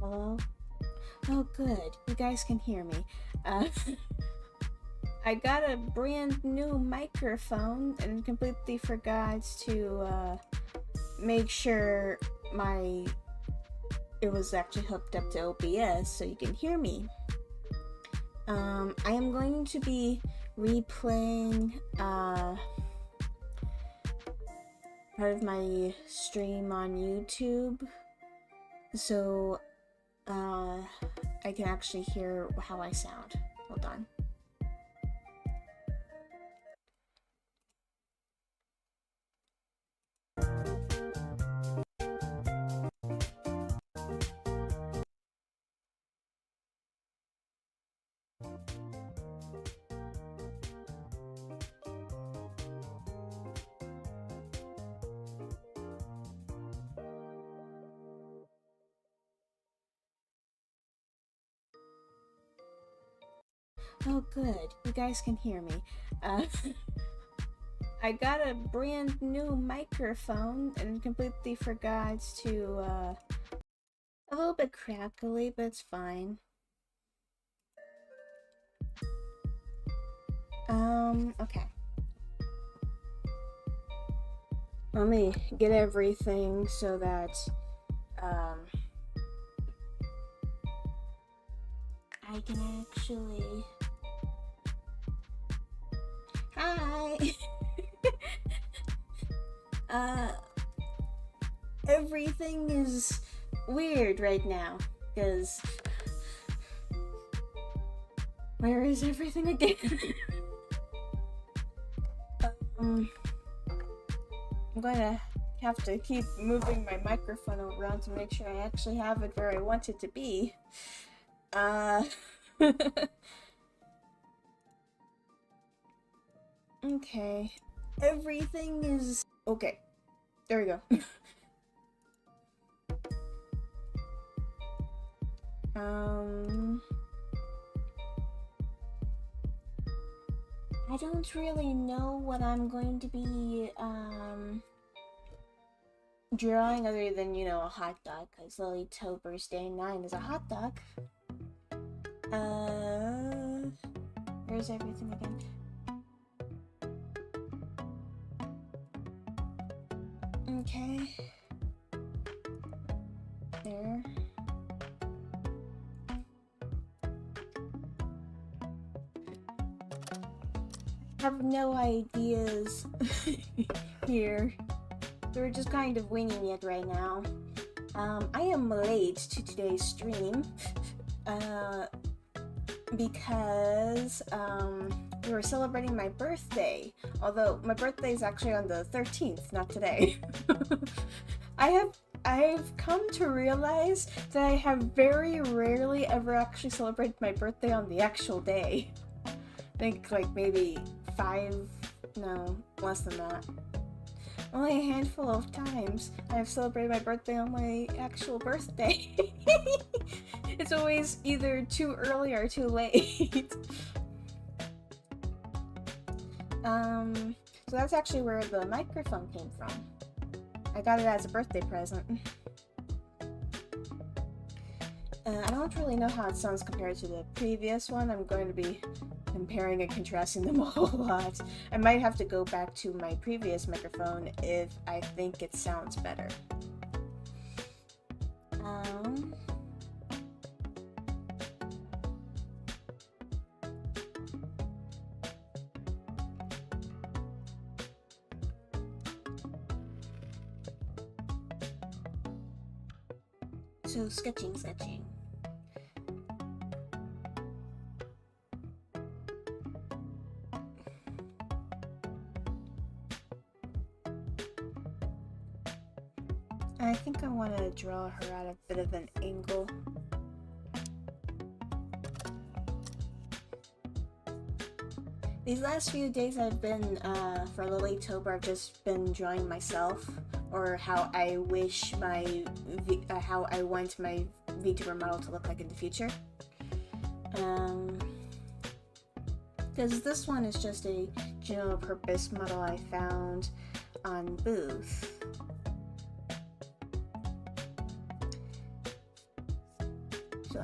Hello? Oh, good. You guys can hear me. Uh, I got a brand new microphone and completely forgot to make sure it was actually hooked up to OBS so you can hear me. I am going to be replaying part of my stream on YouTube, so I can actually hear how I sound. Hold on. Oh, good. You guys can hear me. I got a brand new microphone and completely forgot to, a little bit crackly, but it's fine. Okay. Let me get everything so that, I can actually... Hi! Everything is weird right now, because... Where is everything again? I'm going to have to keep moving my microphone around to make sure I actually have it where I want it to be. Okay. Everything is... Okay. There we go. I don't really know what I'm going to be, drawing other than, you know, a hot dog, because Lolitober's Day 9 is a hot dog. Where's everything again? Okay. There. I have no ideas here. So we're just kind of winging it right now. I am late to today's stream because we were celebrating my birthday, although my birthday is actually on the 13th, not today. I've come to realize that I have very rarely ever actually celebrated my birthday on the actual day. I think like maybe less than that. Only a handful of times I've celebrated my birthday on my actual birthday. It's always either too early or too late. So that's actually where the microphone came from. I got it as a birthday present. I don't really know how it sounds compared to the previous one. I'm going to be comparing and contrasting them a whole lot. I might have to go back to my previous microphone if I think it sounds better. So sketching. I think I want to draw her at a bit of an angle. These last few days I've been, for Lolitober, I've just been drawing myself, or how I wish my, how I want my VTuber model to look like in the future. Because this one is just a general purpose model I found on Booth.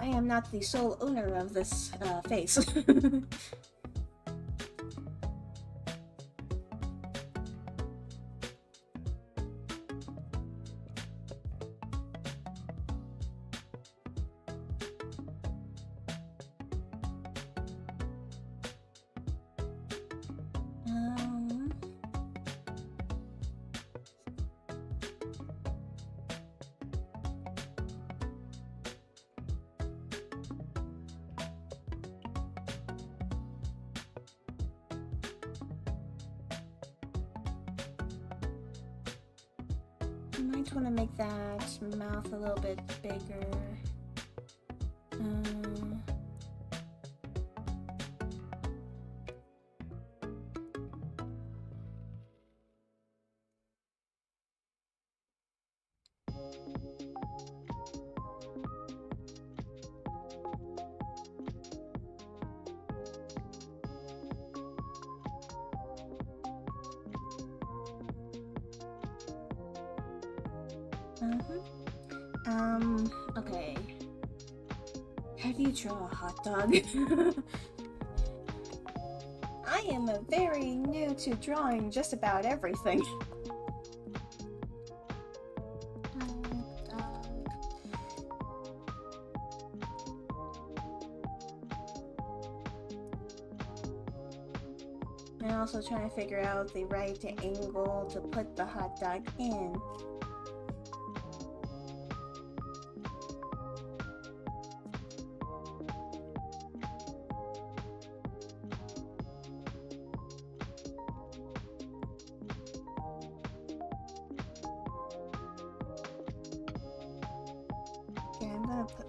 I am not the sole owner of this face. I might want to make that mouth a little bit bigger. Okay. How do you draw a hot dog? I am very new to drawing just about everything. I'm also trying to figure out the right angle to put the hot dog in.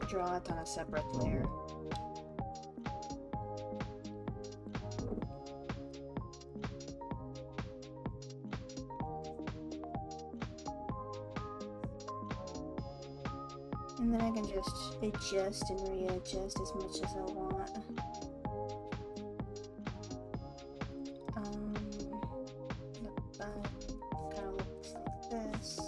Draw it on a separate layer. And then I can just adjust and readjust as much as I want. The bun kind of looks like this.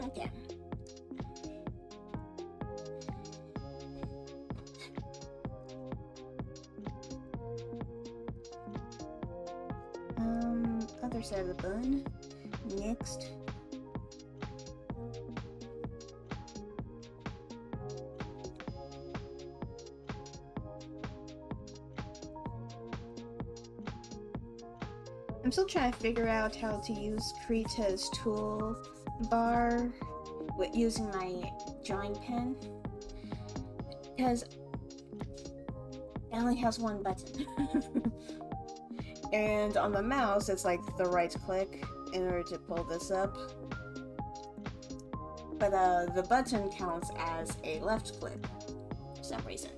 Okay. Other side of the bun. Next. I'm still trying to figure out how to use Krita's tool bar with using my drawing pen, because it only has one button. And on the mouse it's like the right click in order to pull this up, but the button counts as a left click for some reason.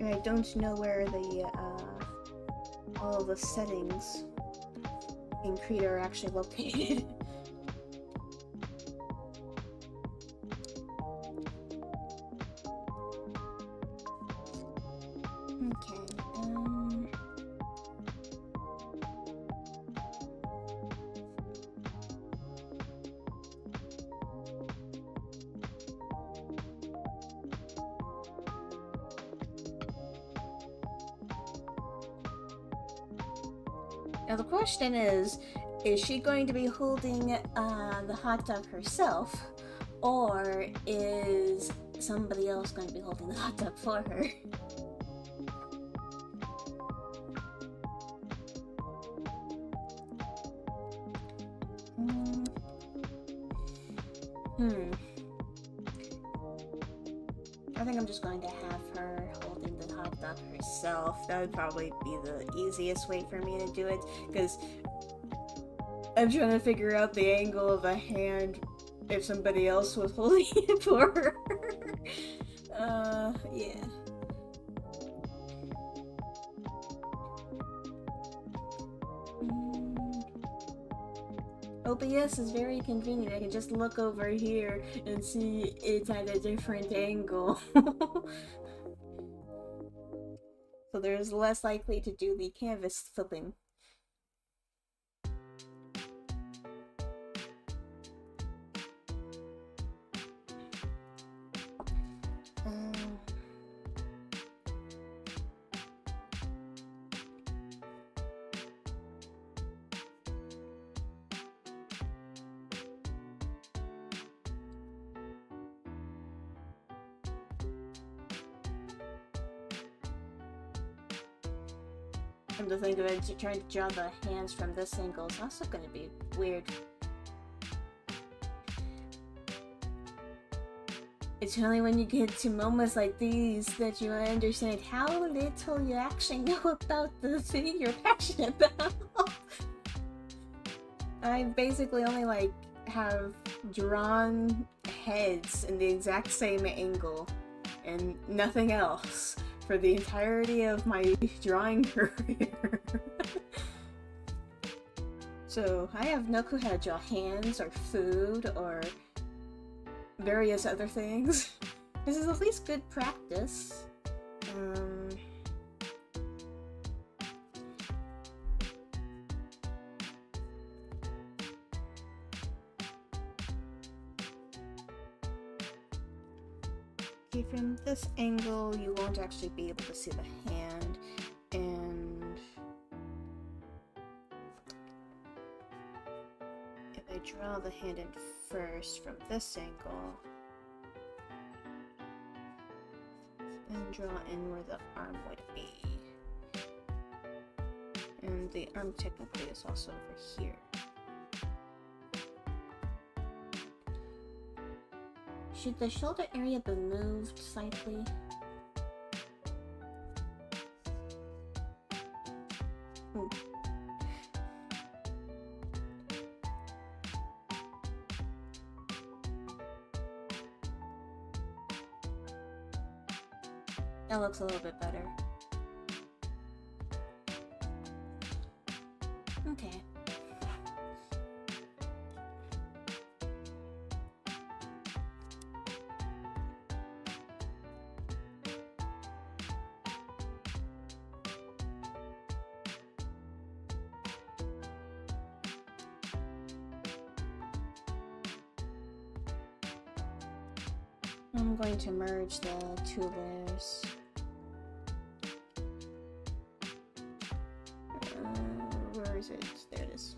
And I don't know where the all of the settings in Krita are actually located. Okay, now the question is she going to be holding the hot dog herself, or is somebody else going to be holding the hot dog for her? I think I'm just going to have her holding the hot dog herself. That would probably be the easiest way for me to do it, because I'm trying to figure out the angle of the hand if somebody else was holding it for her. Yeah. OBS is very convenient. I can just look over here and see it's at a different angle. So so there's less likely to do the canvas flipping. Come to think of it, trying to draw the hands from this angle is also going to be weird. It's only when you get to moments like these that you understand how little you actually know about the thing you're passionate about. I basically only like have drawn heads in the exact same angle and nothing else for the entirety of my drawing career. So I have no clue how to draw hands or food or various other things. This is at least good practice. Okay, from this angle you won't actually be able to see the hand, and if I draw the hand in first from this angle and draw in where the arm would be, and the arm technically is also over here. Should the shoulder area be moved slightly? That looks a little bit better. Okay. I'm going to merge the two layers. Where is it? There it is.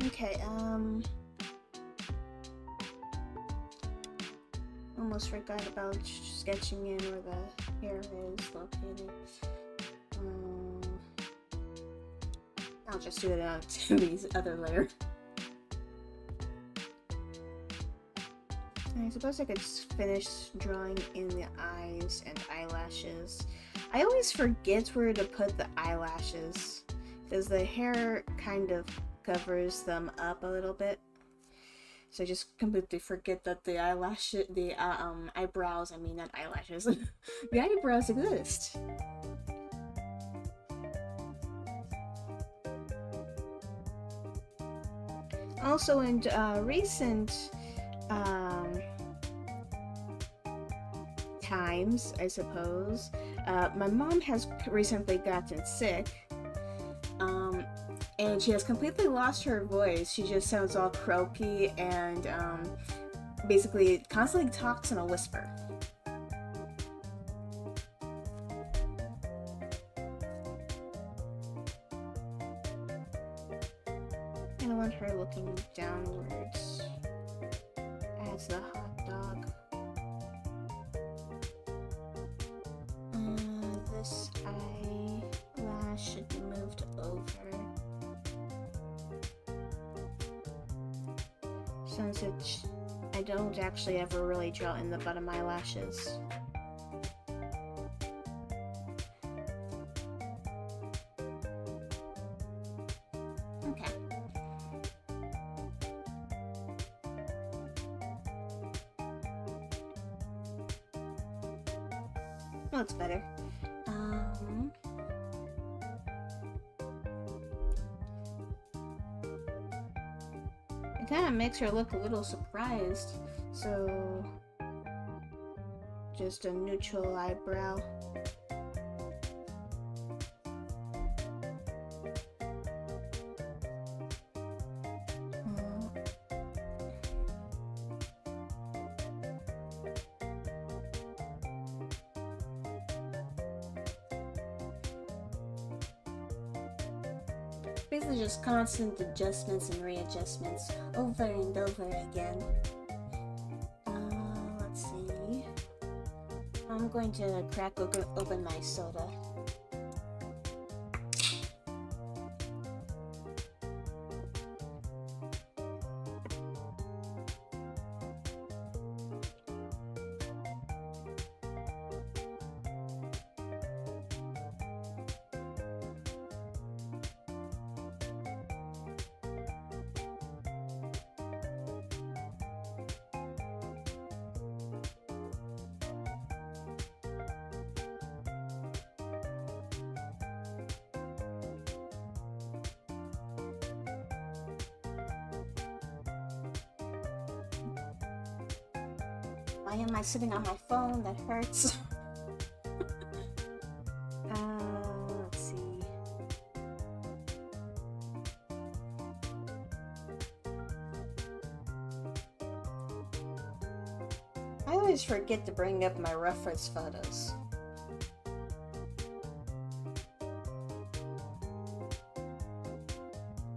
Okay, almost forgot about sketching in where the hair is located. I'll just do it out to these other layer. I suppose I could finish drawing in the eyes and eyelashes. I always forget where to put the eyelashes because the hair kind of covers them up a little bit. So I just completely forget that the eyebrows, I mean not eyelashes, the eyebrows exist. Also in recent times, I suppose, my mom has recently gotten sick, and she has completely lost her voice. She just sounds all croaky and basically constantly talks in a whisper. I want her looking downwards as the hot dog. This eyelash should be moved over. Since I don't actually ever really draw in the bottom eyelashes. Okay. Looks better. It kind of makes her look a little surprised, so Just a neutral eyebrow. Basically just constant adjustments and readjustments over and over again. Let's see. I'm going to crack open my soda. Why am I sitting on my phone? That hurts. Let's see. I always forget to bring up my reference photos.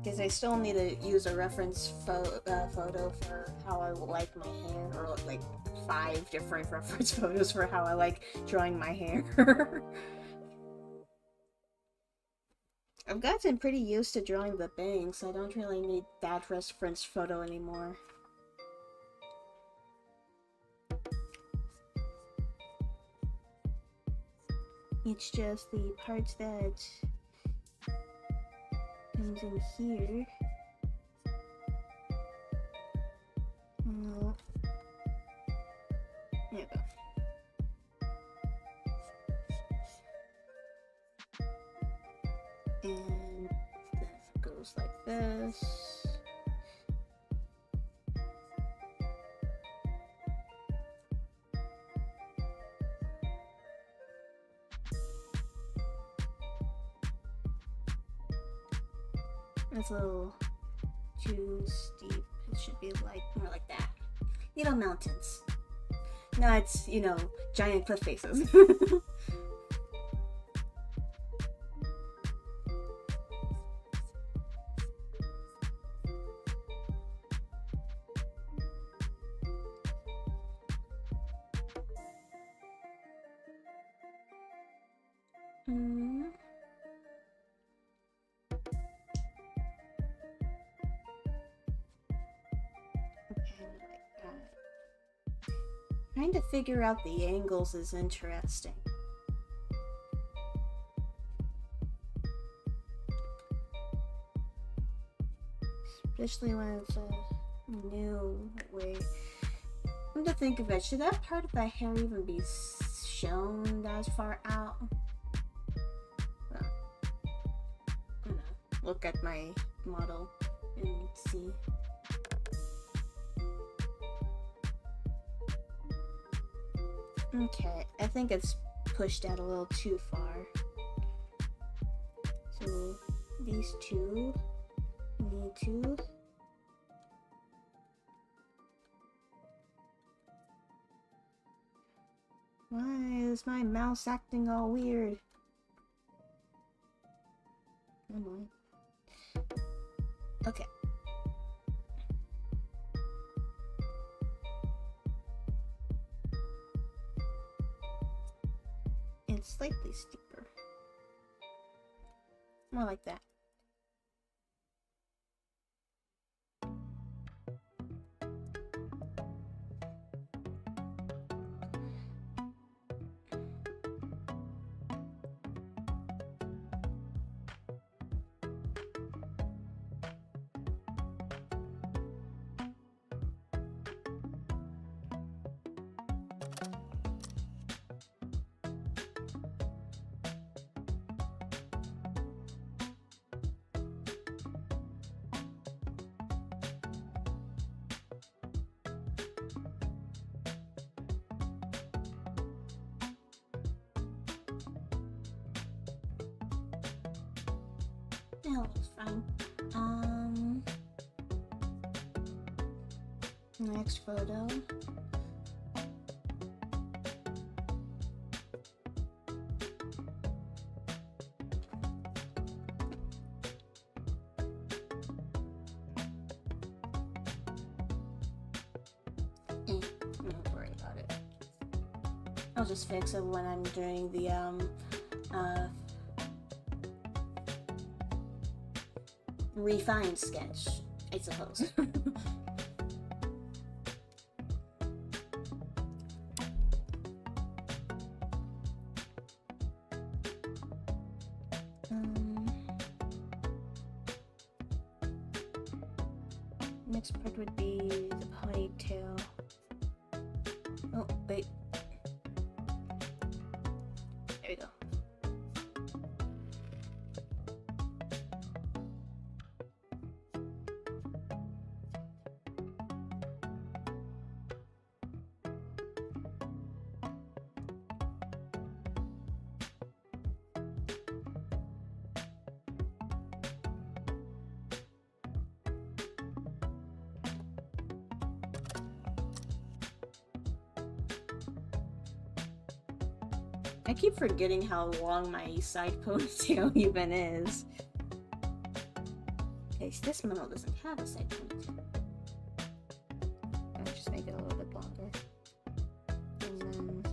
Because I still need to use a reference photo for how I like my hair, or like 5 different reference photos for how I like drawing my hair. I've gotten pretty used to drawing the bangs, so I don't really need that reference photo anymore. It's just the parts that comes in here. No. There you go. And then it goes like this. It's a little too steep. It should be like more like that. You know, mountains. No, it's, you know, giant cliff faces. Trying to figure out the angles is interesting. Especially when it's a new way. Come to think of it, should that part of the hair even be shown as far out? Well, I'm gonna look at my model and see. Okay, I think it's pushed out a little too far. So these two need to Why is my mouse acting all weird? Come on. Okay. It's slightly steeper. More like that. No, it's fine. Next photo. I'm not worried about it. I'll just fix it when I'm doing the refined sketch, I suppose. Next part would be the ponytail. Oh, wait. There we go. I keep forgetting how long my side ponytail even is. Okay, so this model doesn't have a side ponytail. I'll just make it a little bit longer. And then...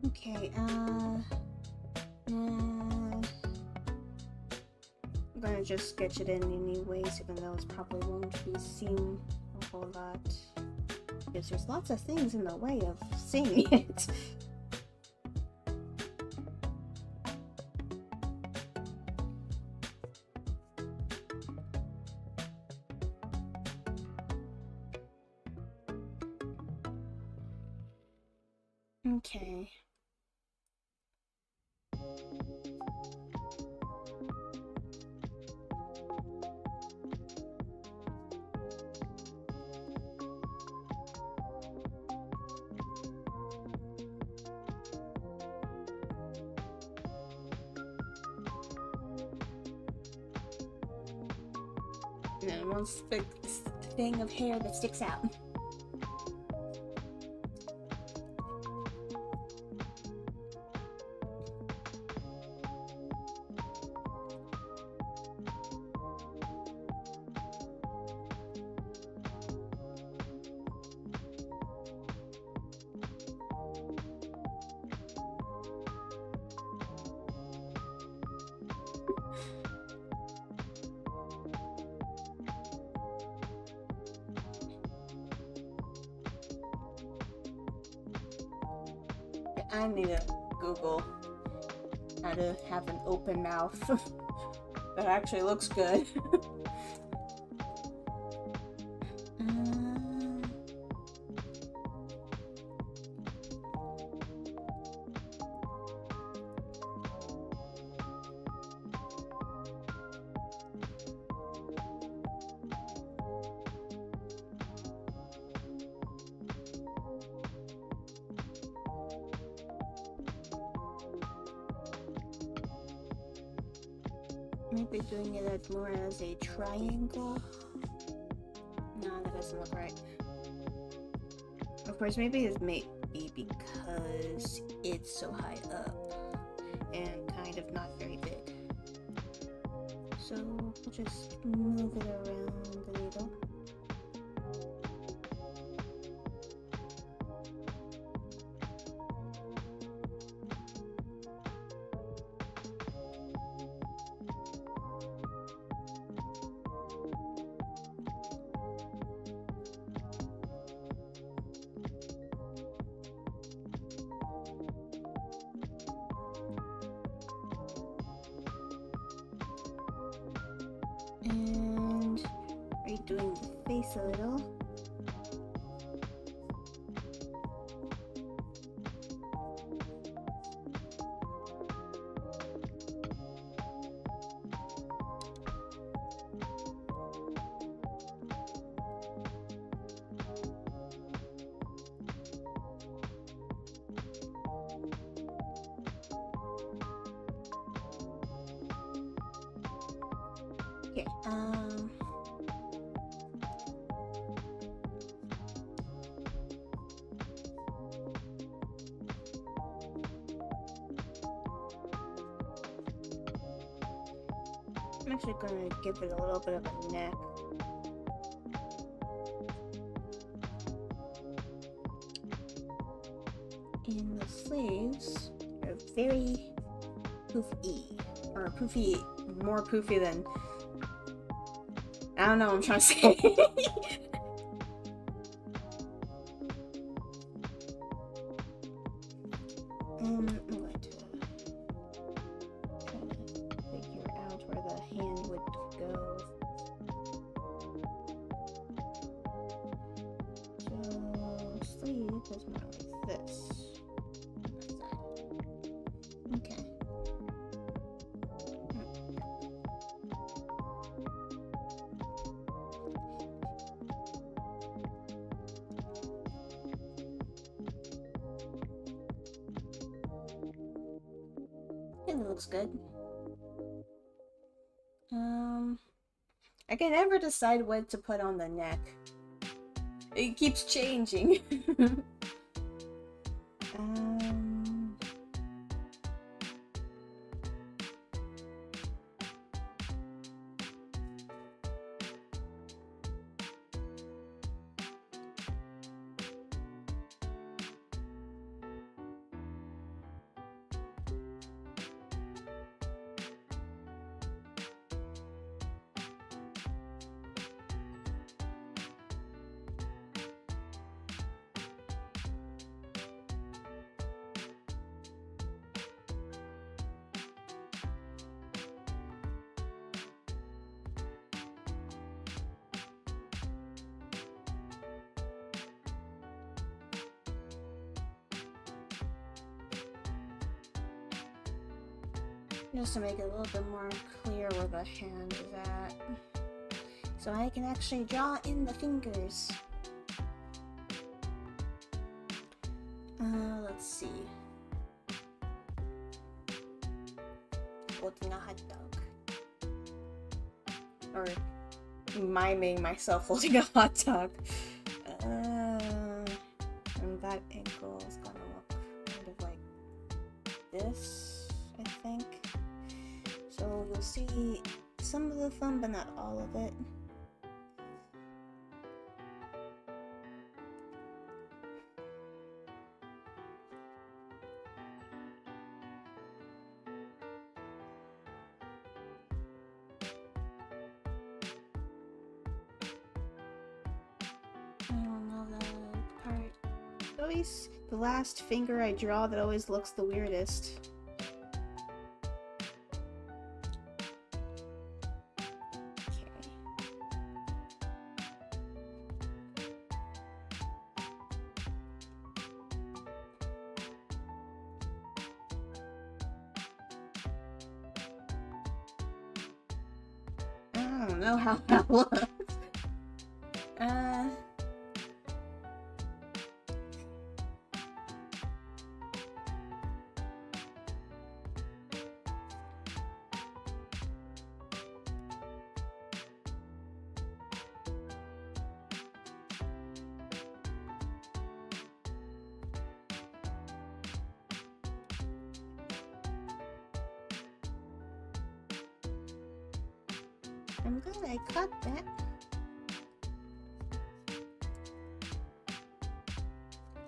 Okay, I'm gonna just sketch it in anyways, even though it probably won't be seen a whole lot. Because there's lots of things in the way of seeing it. Okay. And then one big thing of hair that sticks out. I need to Google how to have an open mouth that actually looks good. Maybe doing it as more as a triangle. No, that doesn't look right. Of course, maybe it's because it's so high up and kind of not very big. So we'll just move it around a little. doing the face a little. Okay, I'm actually going to give it a little bit of a neck. And the sleeves are very poofy, or poofy, more poofy than, I don't know what I'm trying to say. I'm going to try to figure out where the hand would go. So, sleeve is more like this. Okay. It looks good. I can never decide what to put on the neck. It keeps changing. Just to make it a little bit more clear where the hand is at, so I can actually draw in the fingers. Let's see. Holding a hot dog. Or miming myself holding a hot dog. And that ankle is gonna look kind of like this, I think. So you'll see some of the thumb, but not all of it. I don't know the part. Always the last finger I draw that always looks the weirdest. I don't know how that looks. I'm glad I cut that.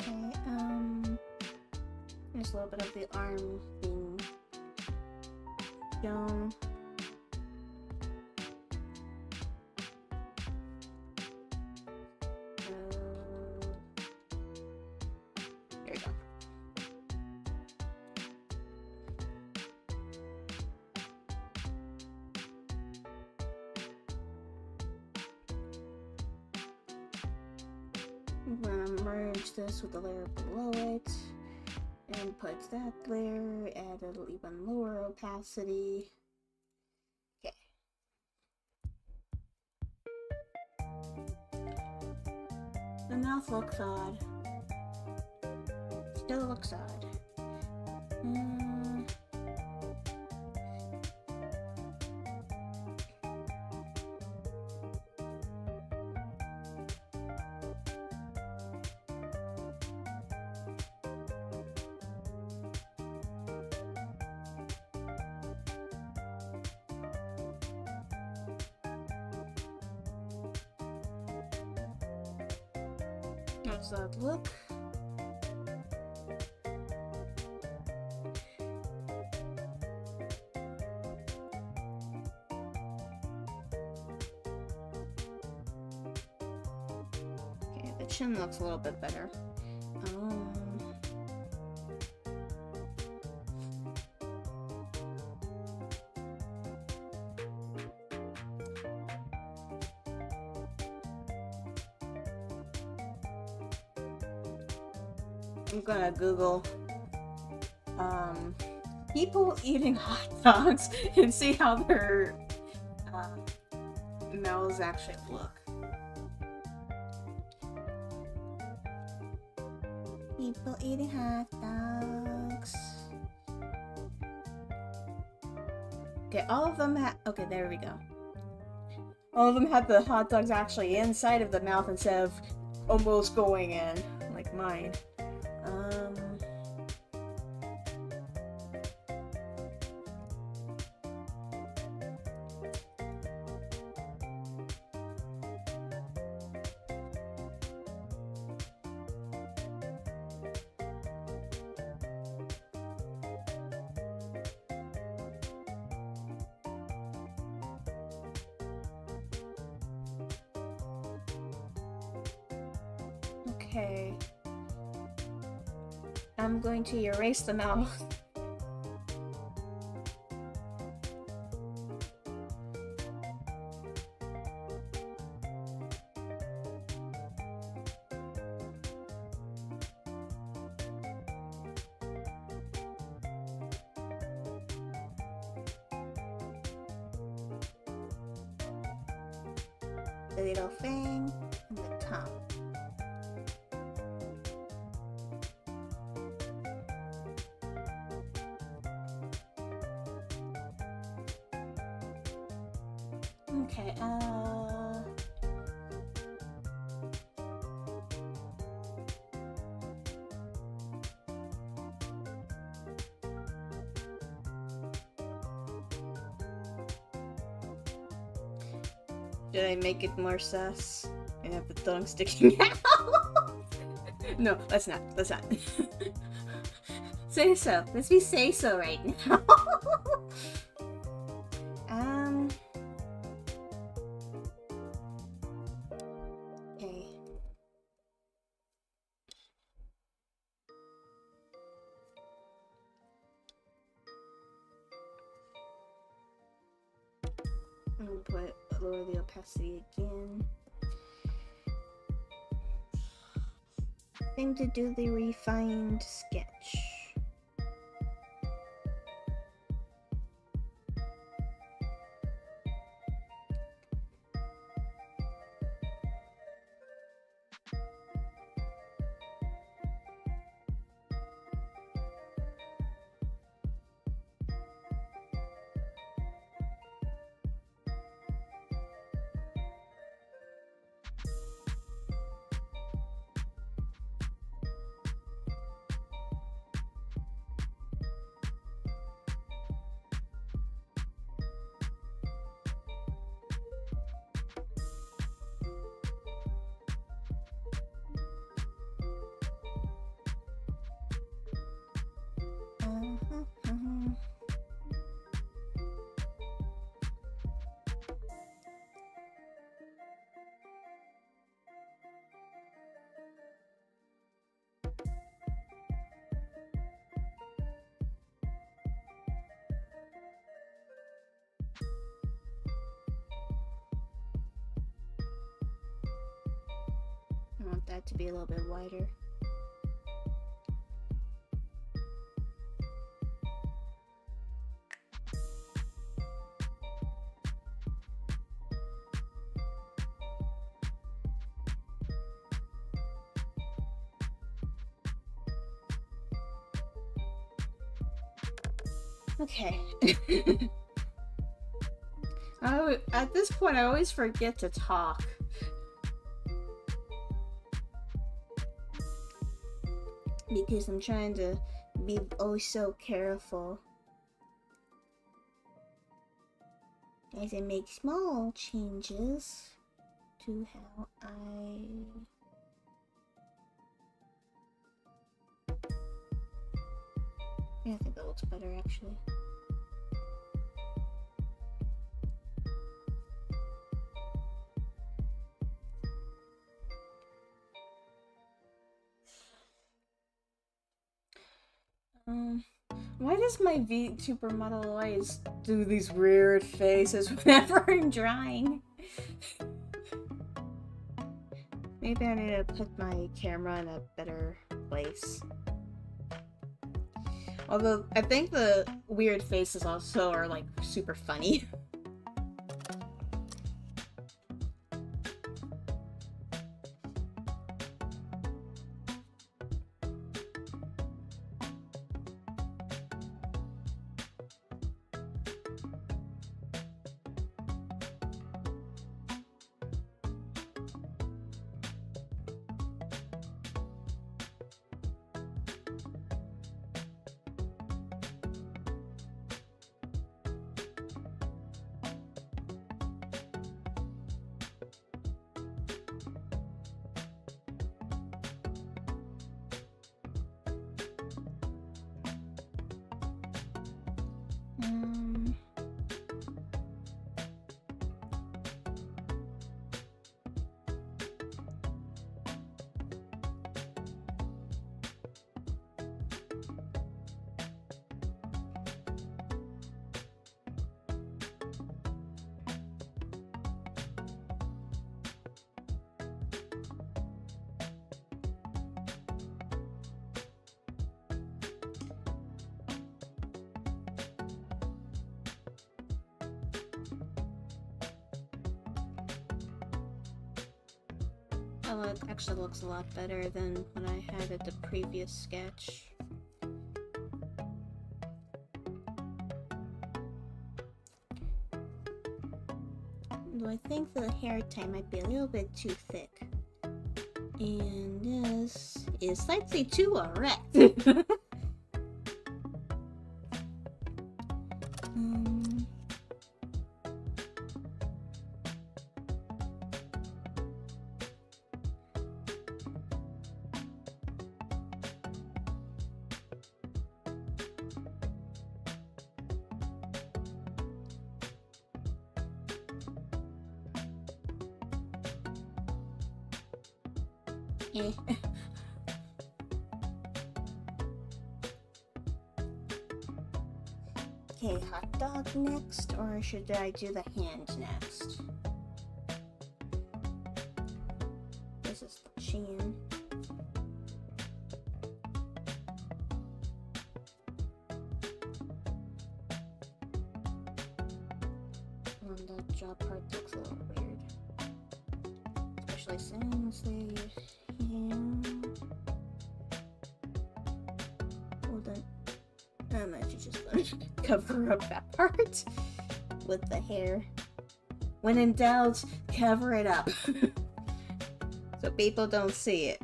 Okay, there's a little bit of the arm being shown. Here we go. I'm gonna merge this with the layer below it and put that layer at an even lower opacity. Okay. The mouth looks odd. Still looks odd. How's that look? Okay, the chin looks a little bit better. I'm gonna Google people eating hot dogs and see how their mouths actually look. People eating hot dogs. Okay, all of them okay, there we go. All of them had the hot dogs actually inside of the mouth instead of almost going in, like mine. Okay. I'm going to erase the mouth. The little fang and the tongue. Okay, Did I make it more sus? And have the tongue sticking out? No, let's not. Let's not. Say so. Let's be say so right now. Okay. I'm gonna lower the opacity again. Thing to do the refined sketch. that to be a little bit wider. Okay. At this point, I always forget to talk. Because I'm trying to be oh so careful as I make small changes to how Yeah, I think that looks better actually. Why does my VTuber model always do these weird faces whenever I'm drawing? Maybe I need to put my camera in a better place. Although, I think the weird faces also are, like, super funny. Oh, it actually looks a lot better than when I had it the previous sketch. Though I think the hair tie might be a little bit too thick. And this is slightly too erect. Okay, hot dog next, or should I do the hand next? This is the chin. And the jaw part looks a little weird. Especially since they hold on. I'm actually just gonna cover up that part with the hair. When in doubt, cover it up so people don't see it.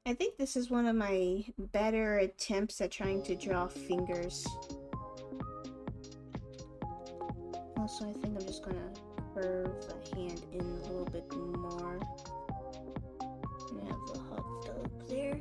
I think this is one of my better attempts at trying to draw fingers. Also, I think I'm just gonna curve the hand in a little bit more. And have the hot dog there.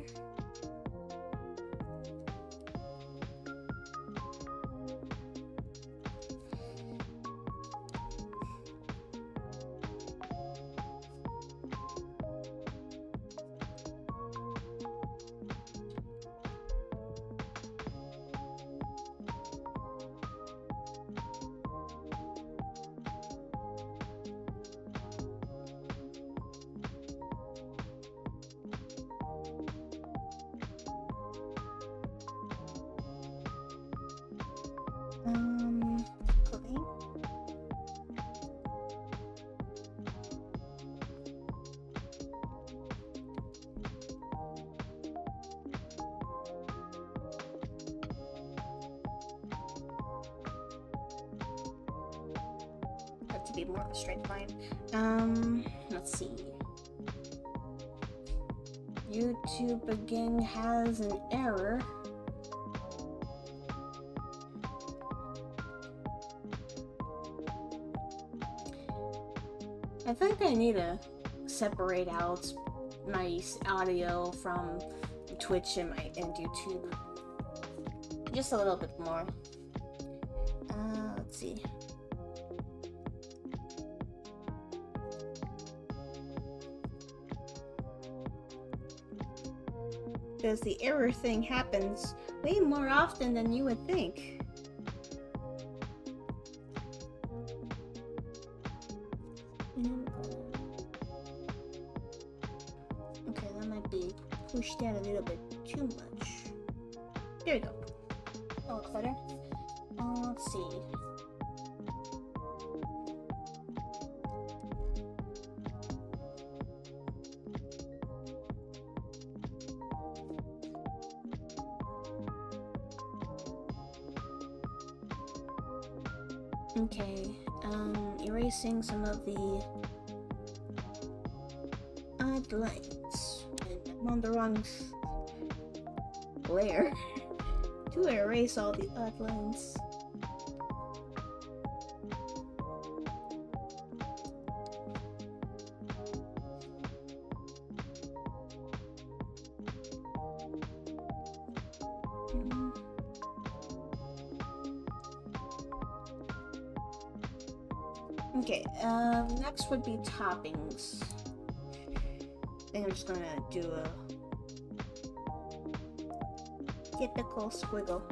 be more of a straight line. Let's see. YouTube again has an error. I think I need to separate out my audio from Twitch and YouTube just a little bit more. Let's see. Because the error thing happens way more often than you would think. Okay, that might be pushed down a little bit too much. There we go. That looks better. Let's see. Okay, erasing some of the odd lines. I'm on the wrong layer to erase all the odd lines. Okay, next would be toppings. I think I'm just gonna do a typical squiggle.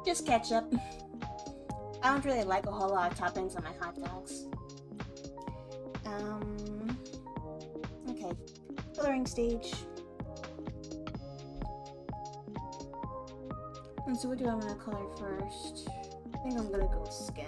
Just ketchup. I don't really like a whole lot of toppings on my hot dogs. Okay. Coloring stage. And so what do I want to color first? I think I'm gonna go with skin.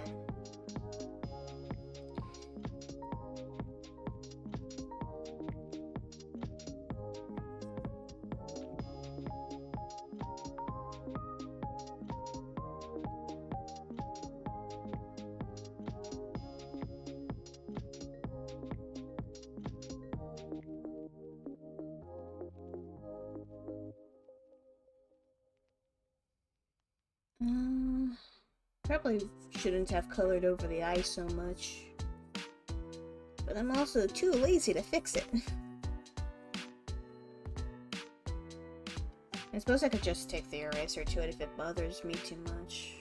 Probably shouldn't have colored over the eye so much. But I'm also too lazy to fix it. I suppose I could just take the eraser to it if it bothers me too much.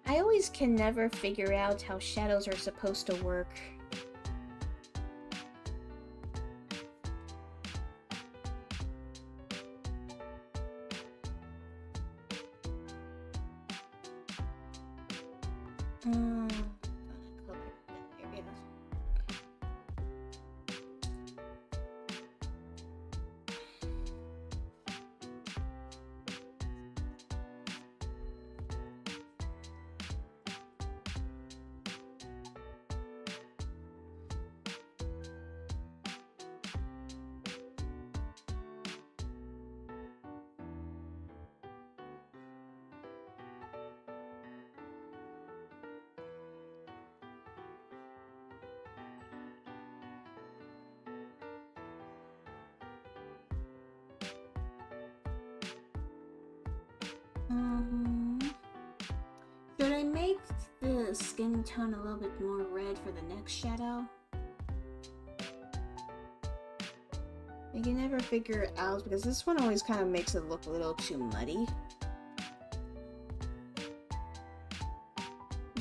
I always can never figure out how shadows are supposed to work. Should I make the skin tone a little bit more red for the next shadow? I can never figure it out because this one always kind of makes it look a little too muddy.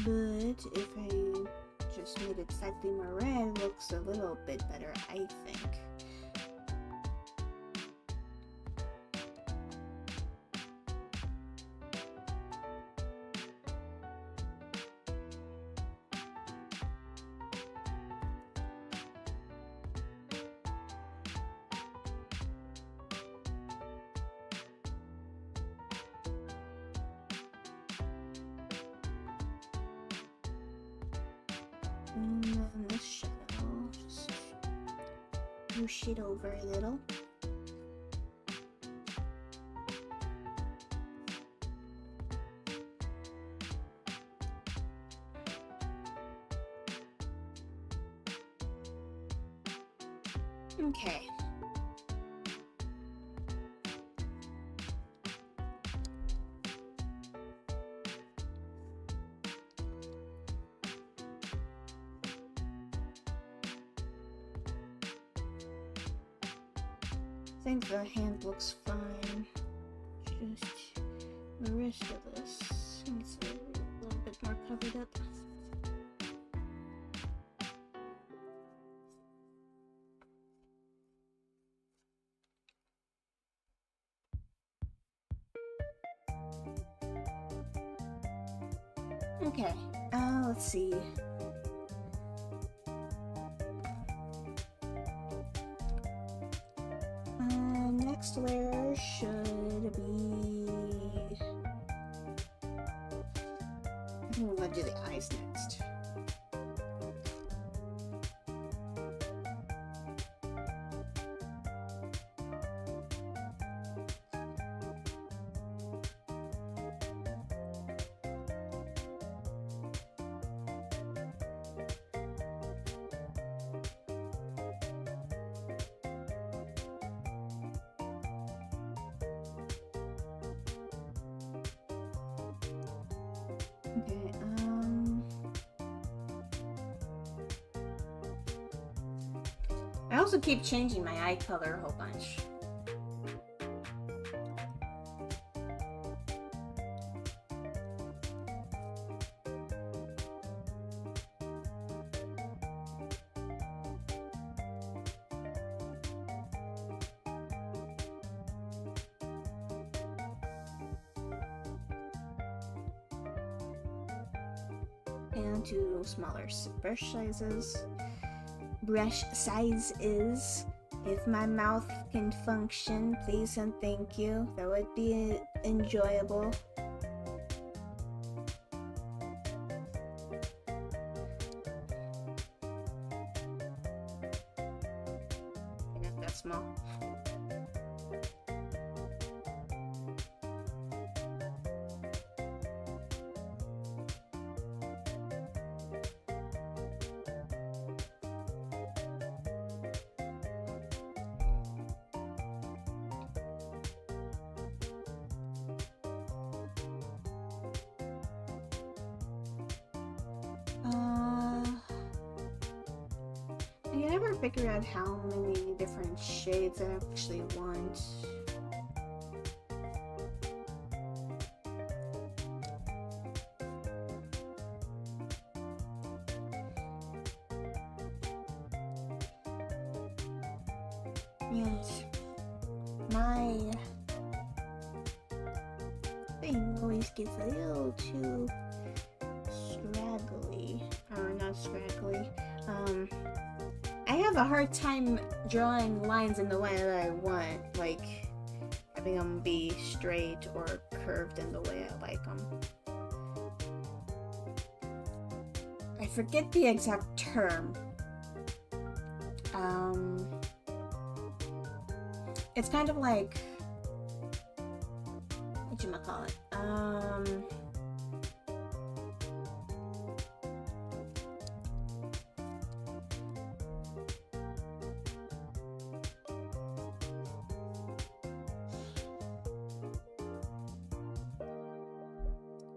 But if I just made it slightly more red, it looks a little bit better, I think. And then this shadow, just push it over a little. Okay. I think the hand looks fine. Just the rest of this needs a little bit more covered up. Okay, let's see. Next layer should be... I think we're gonna do the eyes next. Okay, I also keep changing my eye color a whole bunch. And to smaller brush sizes. Brush size is, if my mouth can function, please and thank you. That would be enjoyable. Not that small. I never figured out how many different shades I actually want. And my thing always gets a little too scraggly, or not scraggly. I have a hard time drawing lines in the way that I want, like having them be straight or curved in the way I like them. I forget the exact term. It's kind of like, whatchamacallit?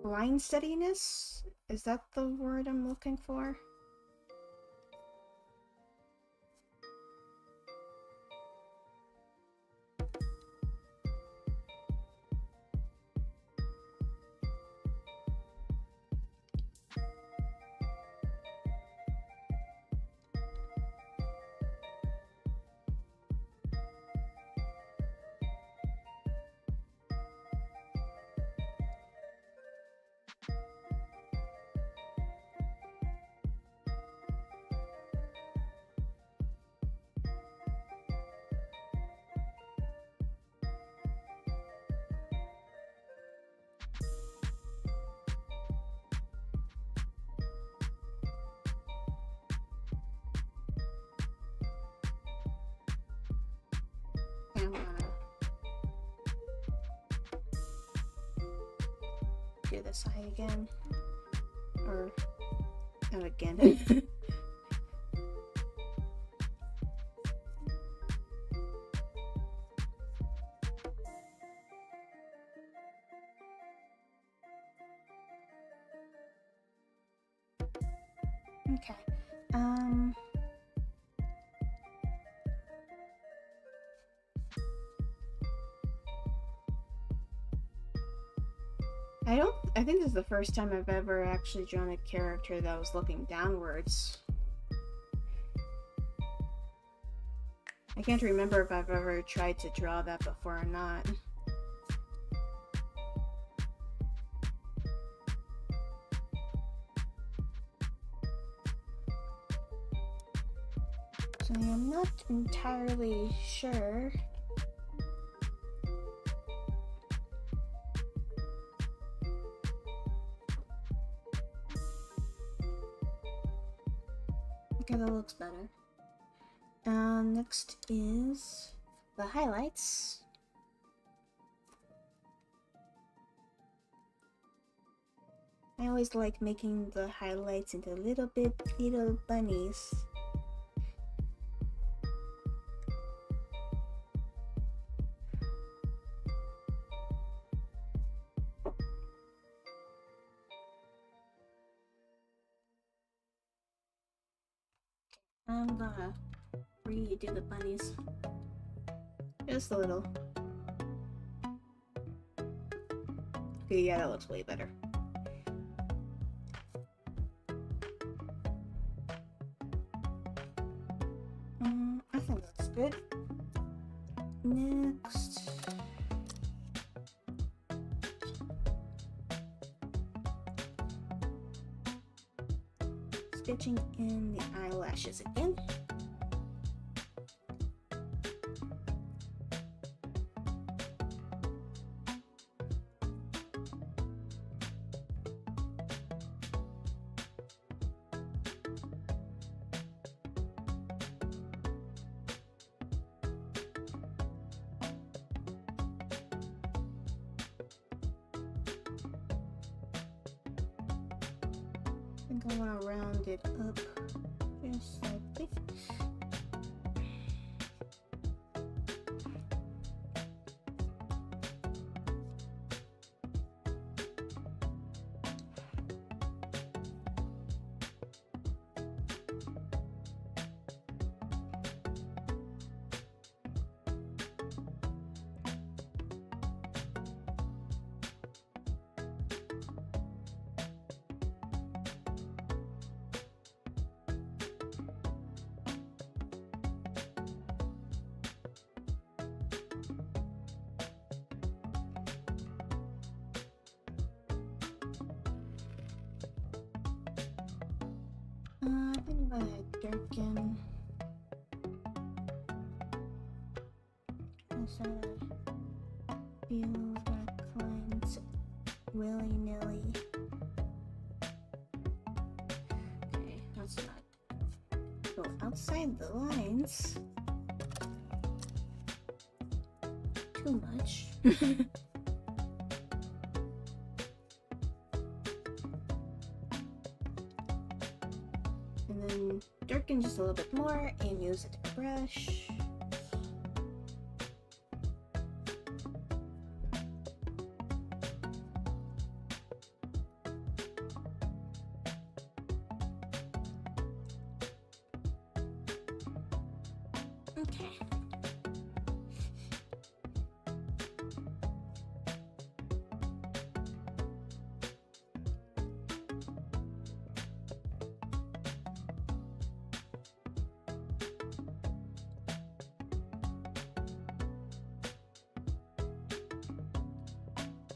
Line steadiness? Is that the word I'm looking for? do this eye again. Or not again. Okay. I think this is the first time I've ever actually drawn a character that was looking downwards. I can't remember if I've ever tried to draw that before or not. So I'm not entirely sure. Okay, that looks better. Next is the highlights. I always like making the highlights into little bunnies. I'm gonna redo the bunnies. Just a little. Okay, yeah, that looks way better. I think that's good. Next. Sketching in the eyelashes again. I think I want to round it up just slightly. I think I'm gonna darken. Instead of feel dark lines willy-nilly. Okay, let's not go outside the lines too much. And then darken just a little bit more and use it as a brush. Okay.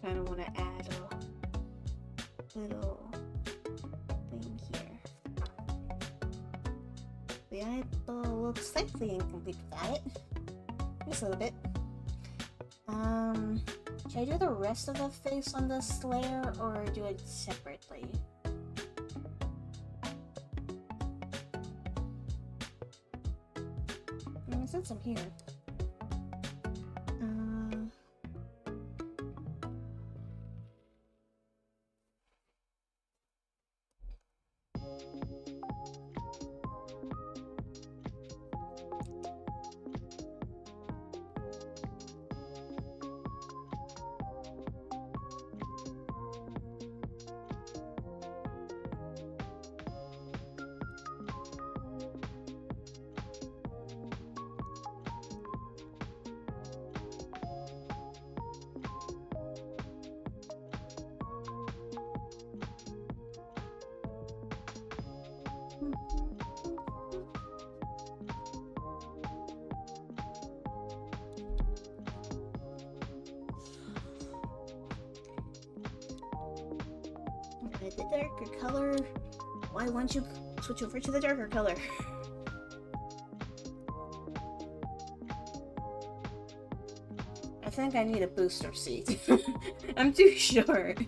I don't want to add a little thing here. The eyeball looks slightly incomplete without it. Just a little bit. Should I do the rest of the face on this layer or do it separately? Since I'm here. the darker color. Why won't you switch over to the darker color? I think I need a booster seat. I'm too short.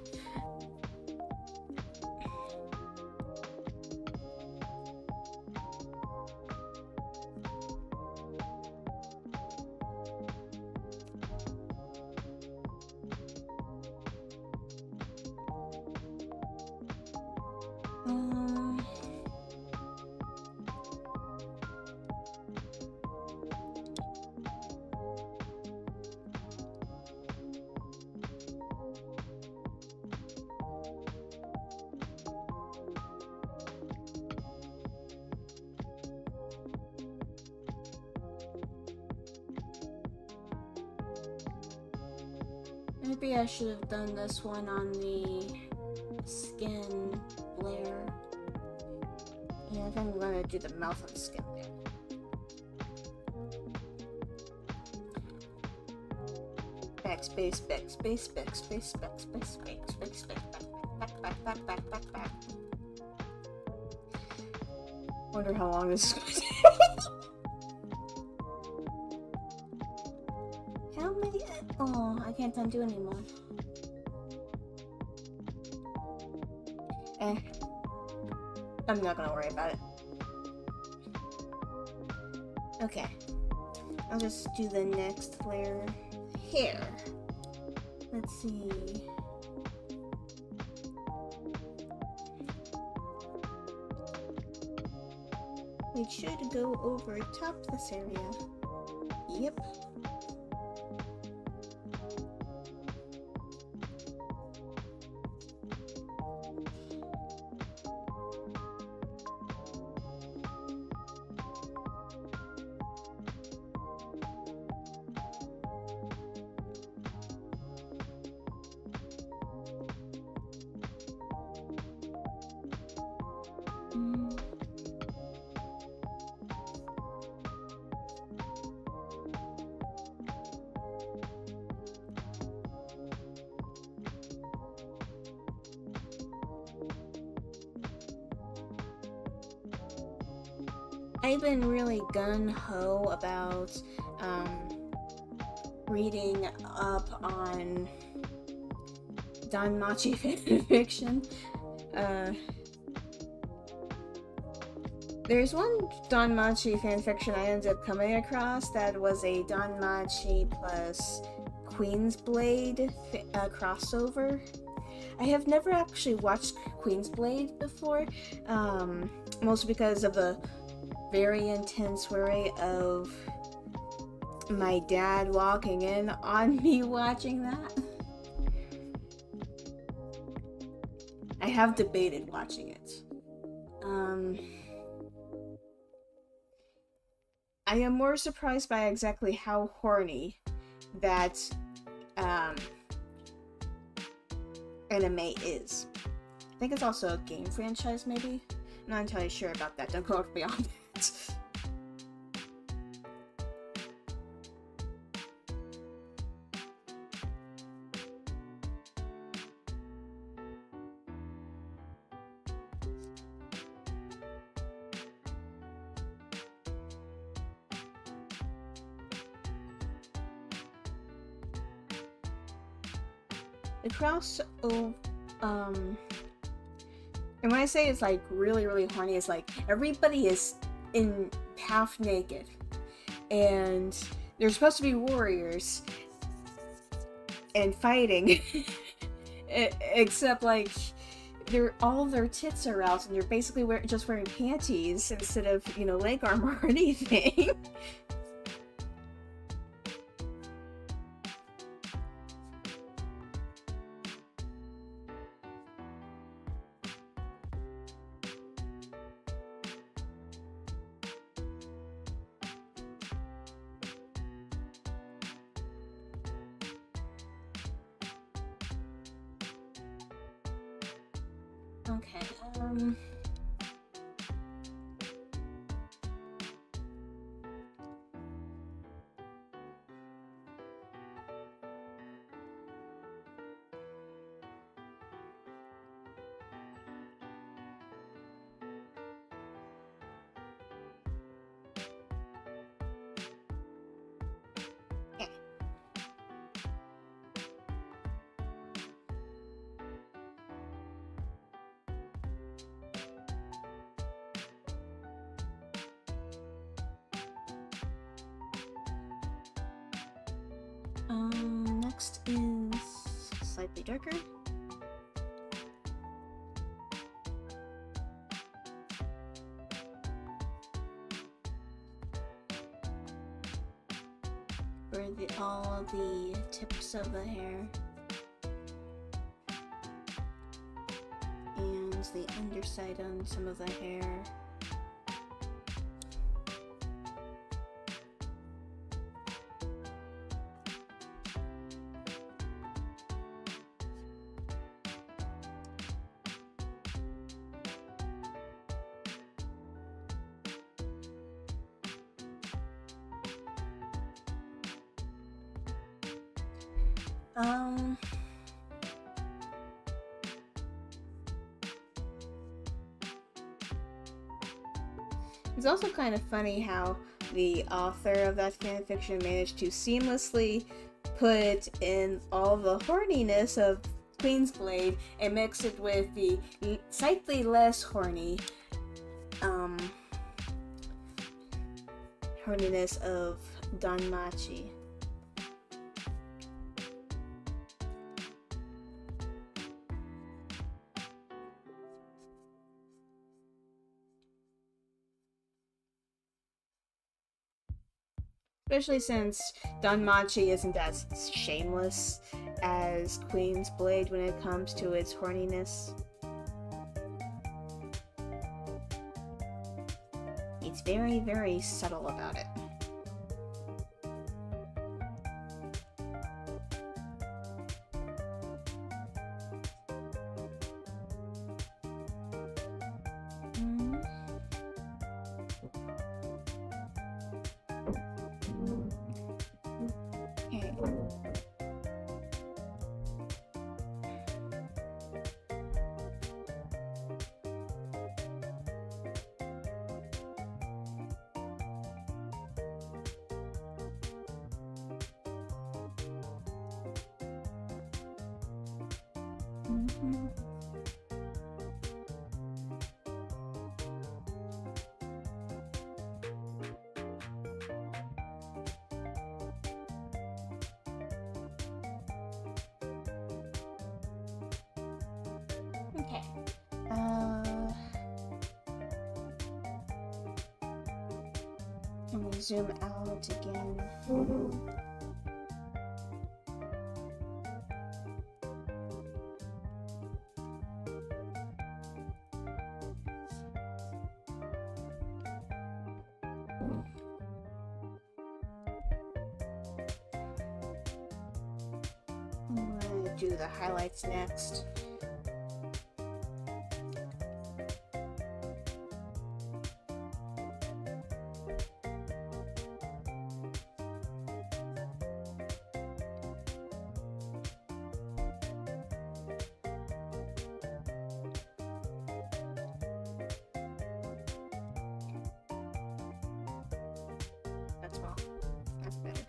Maybe I should have done this one on the skin layer. Yeah, I think I'm gonna do the mouth on the skin layer. Backspace, backspace, backspace, backspace, backspace, back. Wonder how long this is going to take. How many? Oh, I can't undo anymore. I'm not gonna worry about it. Okay. I'll just do the next layer. Hair. Let's see. It should go over top this area. Yep. I've been really gun-ho about reading up on Danmachi fanfiction. There's one Danmachi fanfiction I ended up coming across that was a Danmachi plus Queen's Blade crossover. I have never actually watched Queen's Blade before, mostly because of the very intense worry of my dad walking in on me watching that. I have debated watching it. I am more surprised by exactly how horny that anime is. I think it's also a game franchise, maybe? I'm not entirely sure about that. Don't quote me on that. The crossover, and when I say it's like really, really horny, it's like everybody is in half naked, and they're supposed to be warriors and fighting, except like all of their tits are out, and they're basically just wearing panties instead of, you know, leg armor or anything. Okay, next is slightly darker. For all the tips of the hair. And the underside on some of the hair. It's also kind of funny how the author of that fanfiction managed to seamlessly put in all the horniness of Queen's Blade and mix it with the slightly less horny horniness of Danmachi. Especially since Danmachi isn't as shameless as Queen's Blade when it comes to its horniness. It's very, very subtle about it. Okay. Let me zoom out again. I'm gonna do the highlights next. That's well. That's better.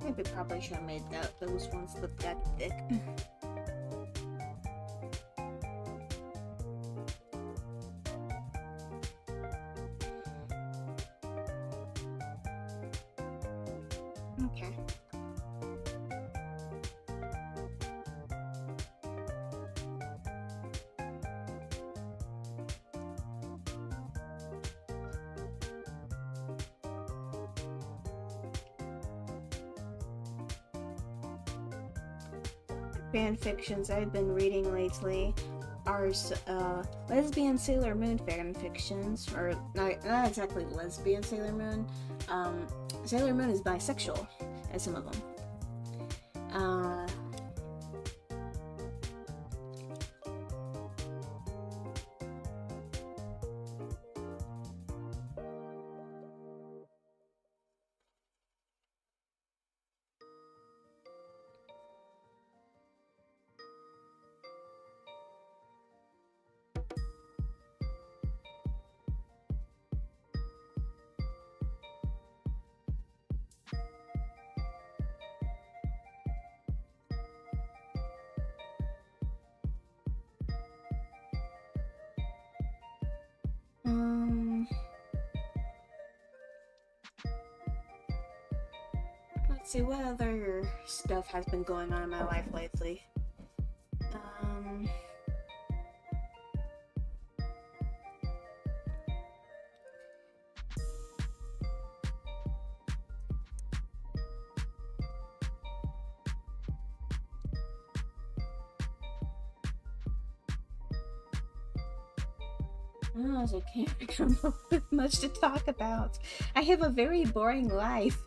Maybe probably should have made those ones look that thick. Okay. Fan fictions I've been reading lately are lesbian Sailor Moon fan fictions, or not exactly lesbian Sailor Moon. Sailor Moon is bisexual, as some of them. Um, let's see, what other stuff has been going on in my life lately? Oh, I can't come up with much to talk about. I have a very boring life.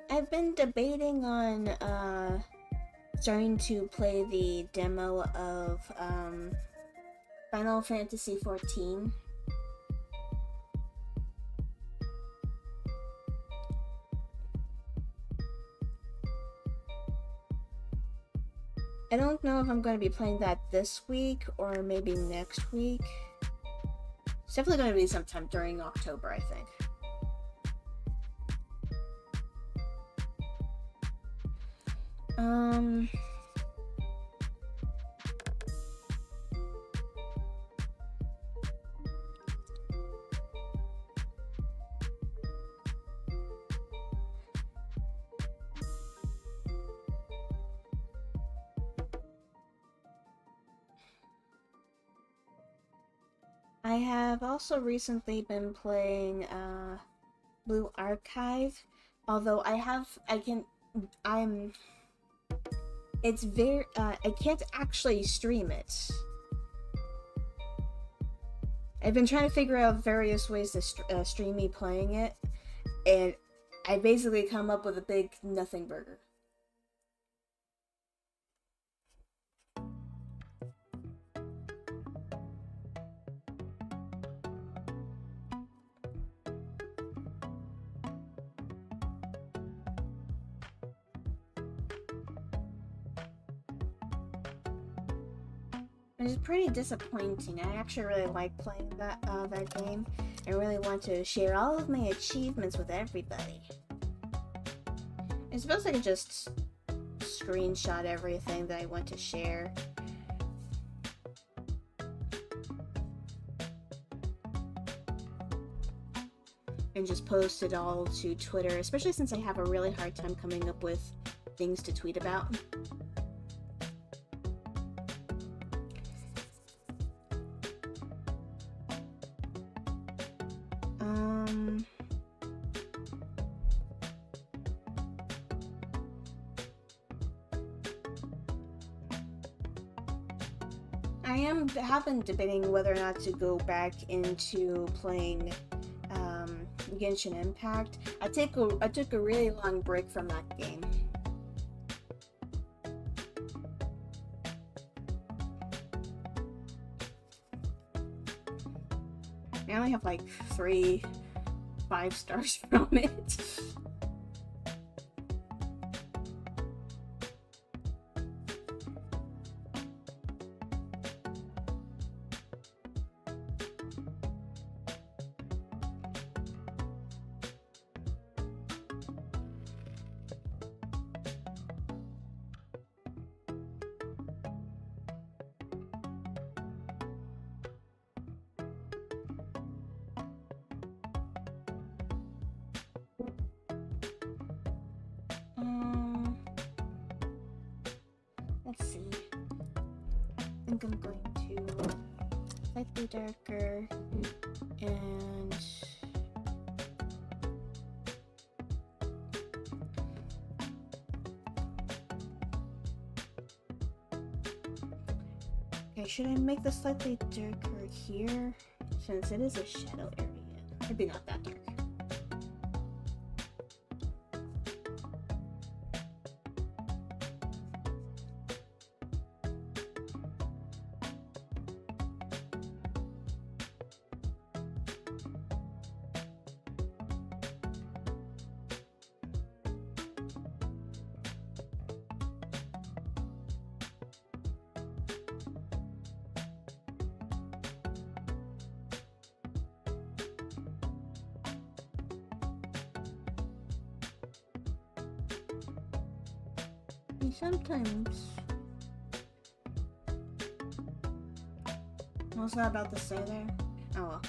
I've been debating on starting to play the demo of Final Fantasy XIV. I don't know if I'm going to be playing that this week or maybe next week. It's definitely going to be sometime during October, I think. I have also recently been playing Blue Archive, although it's very, I can't actually stream it. I've been trying to figure out various ways to stream me playing it, and I basically come up with a big nothing burger. It's pretty disappointing. I actually really like playing that game. I really want to share all of my achievements with everybody. I suppose I could just screenshot everything that I want to share. And just post it all to Twitter, especially since I have a really hard time coming up with things to tweet about. I have been debating whether or not to go back into playing Genshin Impact. I took a really long break from that game. I only have like 3 5 stars from it. Let's see. I think I'm going to slightly darker and okay, should I make this slightly darker here since it is a shadow area? Maybe not that dark. sometimes. What was I about to say there? Oh well.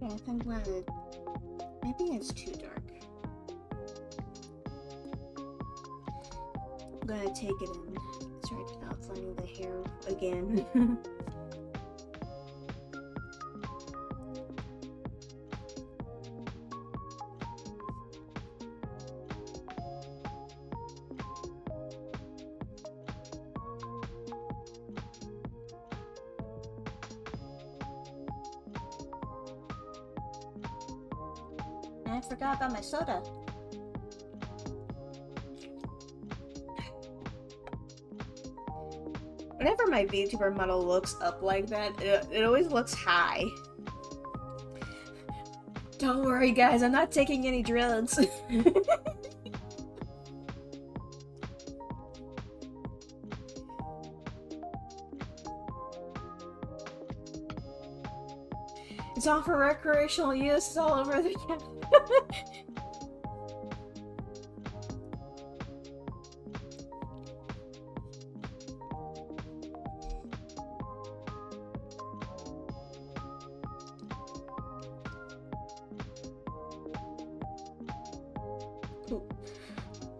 Yeah, I think maybe it's too dark. I'm gonna take it and start outlining the hair again. I forgot about my soda. Whenever my VTuber model looks up like that, it always looks high. Don't worry guys, I'm not taking any drugs. It's all for recreational use, it's all over the camera.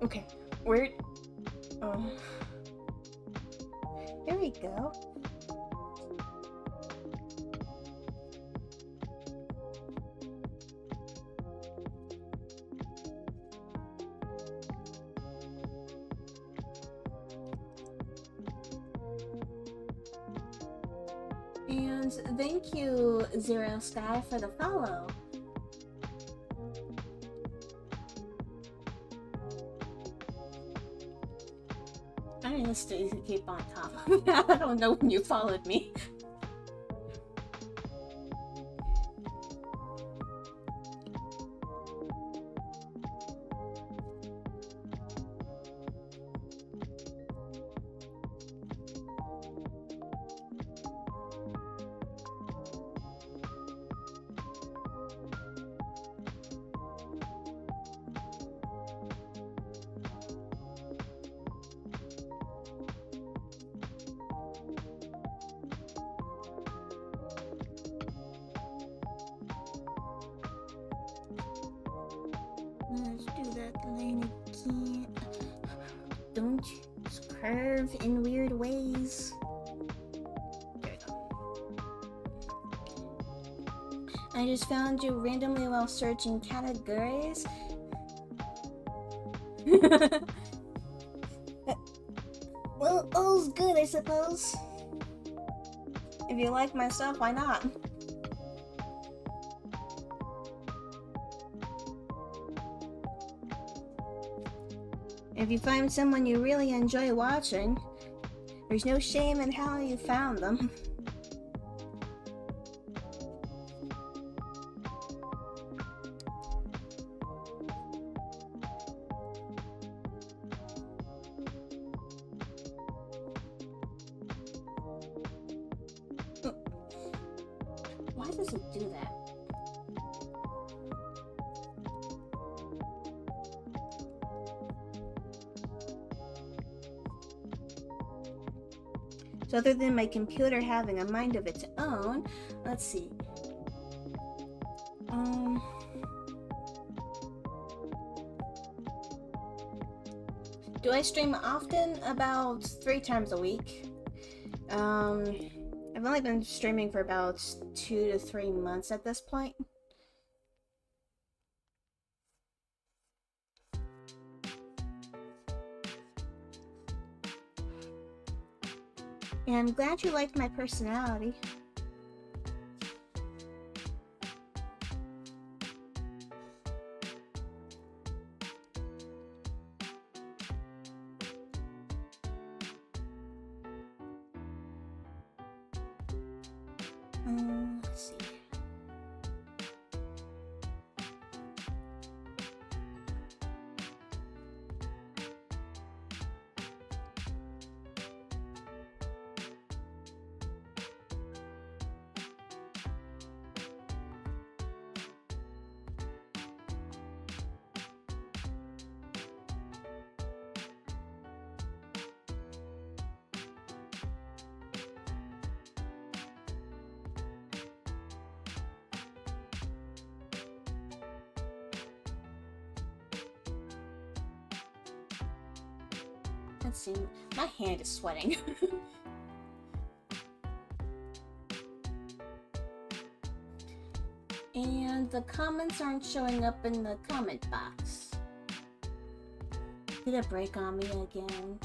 Okay, where? Here we go. And thank you, Zero Sky, for the follow. I used to keep on top of that. I don't know when you followed me. Let's do that line again. Don't curve in weird ways. There we go. I just found you randomly while searching categories. Well, all's good, I suppose. If you like my stuff, why not? If you find someone you really enjoy watching, there's no shame in how you found them. Why does it do that? So other than my computer having a mind of its own, let's see. Do I stream often? About 3 times a week. I've only been streaming for about 2 to 3 months at this point. And I'm glad you liked my personality. Let's see. Let's see. My hand is sweating. And the comments aren't showing up in the comment box. Did it break on me again?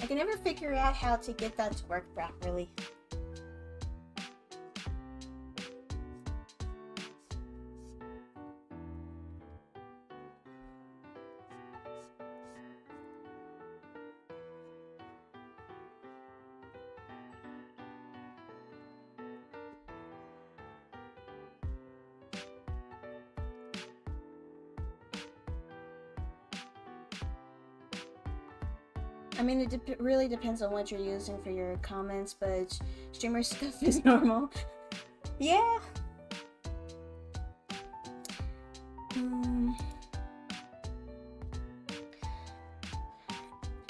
I can never figure out how to get that to work properly. I mean, it really depends on what you're using for your comments, but streamer stuff is normal. Yeah.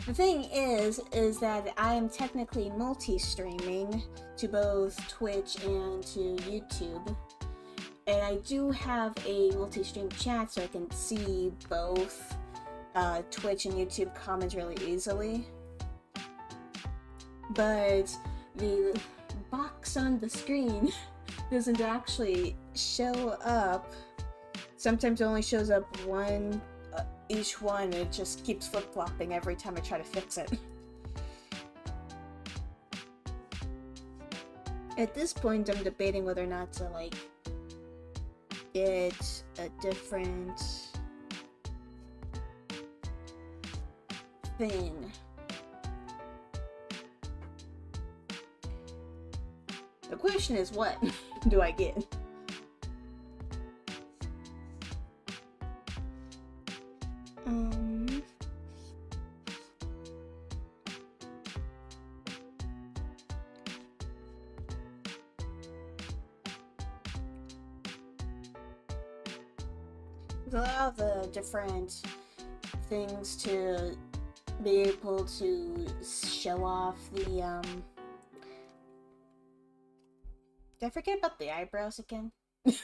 The thing is that I am technically multi-streaming to both Twitch and to YouTube. And I do have a multi-stream chat so I can see both Twitch and YouTube comments really easily. But the box on the screen doesn't actually show up. Sometimes it only shows up one, each one, and it just keeps flip-flopping every time I try to fix it. At this point, I'm debating whether or not to, like, get a different thing. The question is, what do I get? There's a lot of the different things to be able to show off the, Did I forget about the eyebrows again? We'll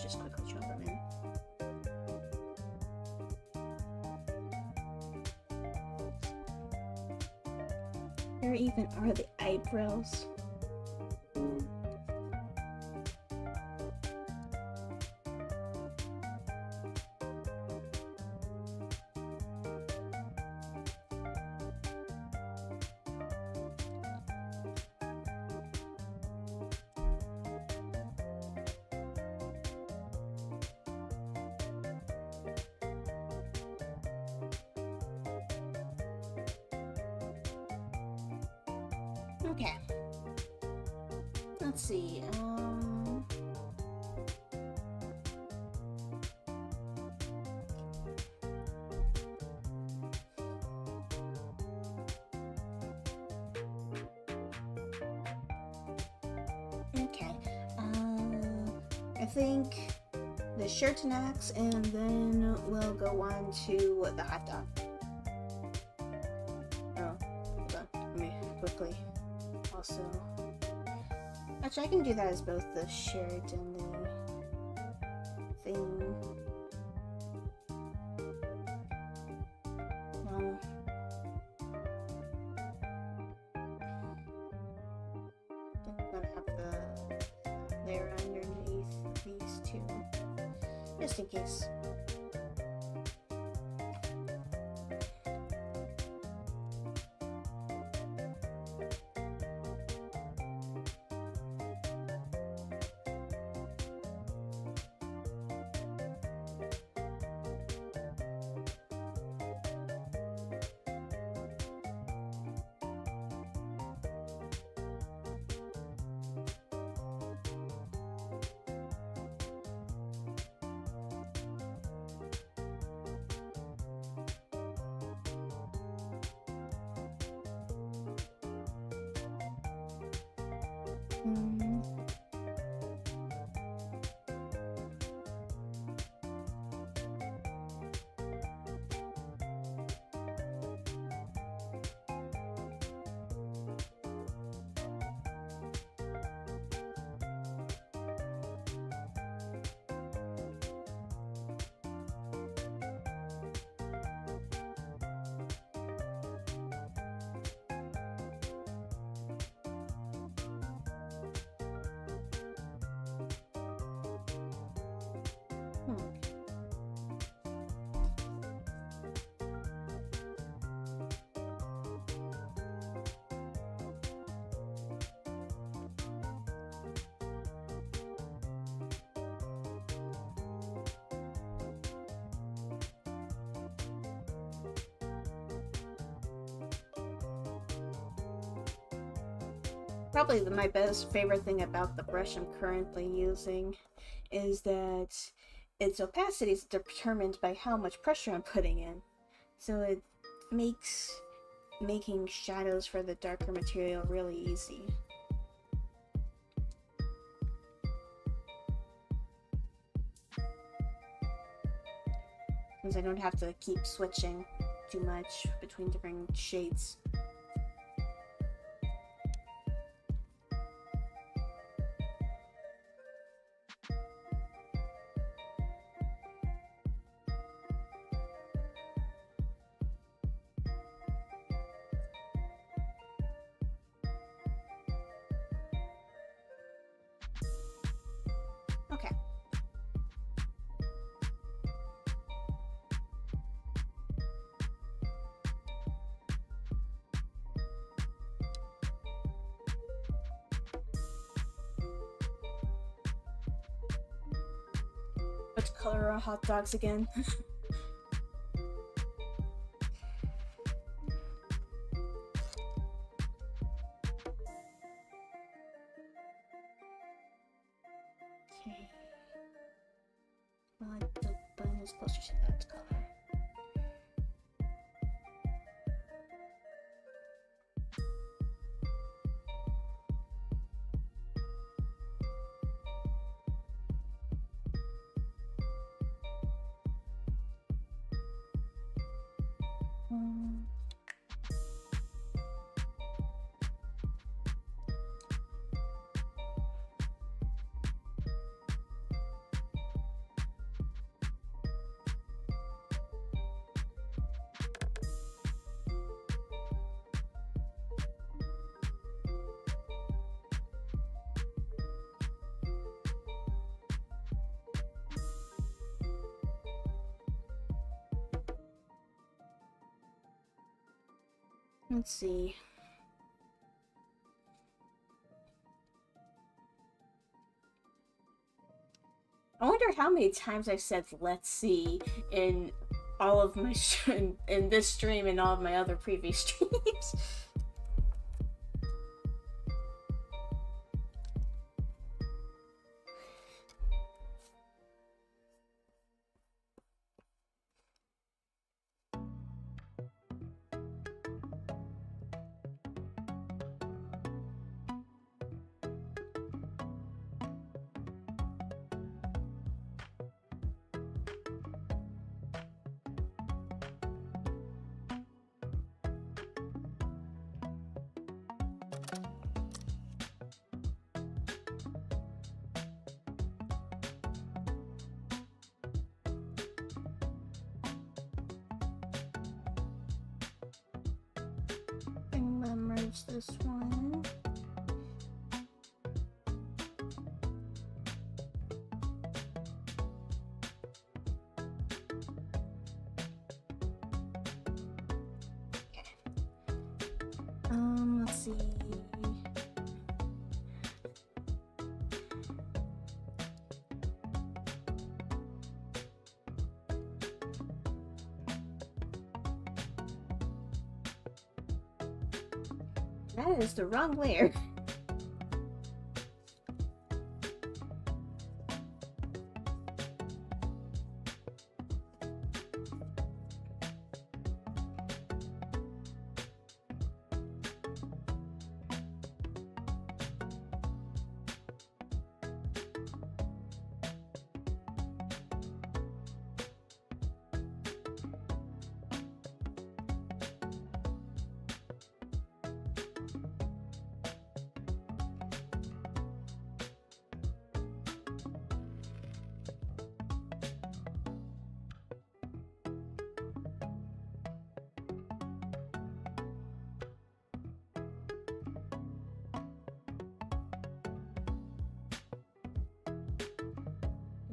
just quickly chop them in. Where even are the eyebrows? Okay. Let's see. Okay. I think the shirt next, and then we'll go on to the hot dog. Oh, hold on. Let me quickly. Also, actually, I can do that as both the shirt and the thing. No. I'm gonna have the layer underneath these two, just in case. Mm. Hmm. Probably my best favorite thing about the brush I'm currently using is that its opacity is determined by how much pressure I'm putting in. So it makes making shadows for the darker material really easy. Since I don't have to keep switching too much between different shades. Okay. What color are hot dogs again? Okay. Well, the bun is closer to that color. Let's see. I wonder how many times I've said "let's see" in all of my in this stream and all of my other previous streams. I'm gonna merge this one. Okay. Let's see. That is the wrong layer.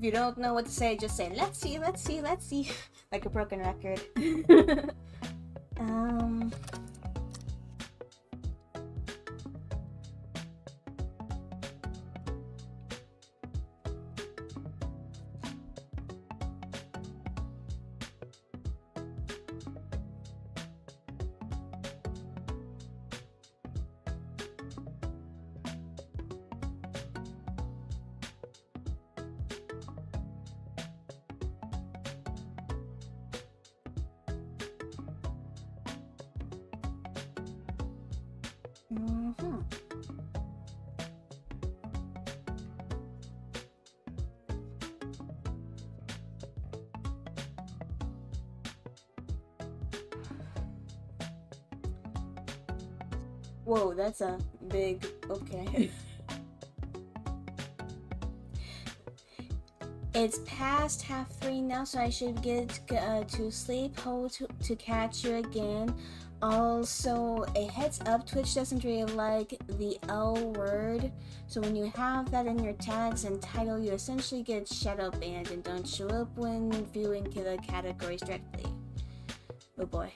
you don't know what to say, just say, let's see, let's see, let's see. Like a broken record. um... Mm-hmm. Whoa, that's a big... okay. It's past 3:30 now, so I should get to sleep. Hope to catch you again. Also, a heads up, Twitch doesn't really like the L word, so when you have that in your tags and title, you essentially get shadow banned and don't show up when viewing the categories directly. Oh boy.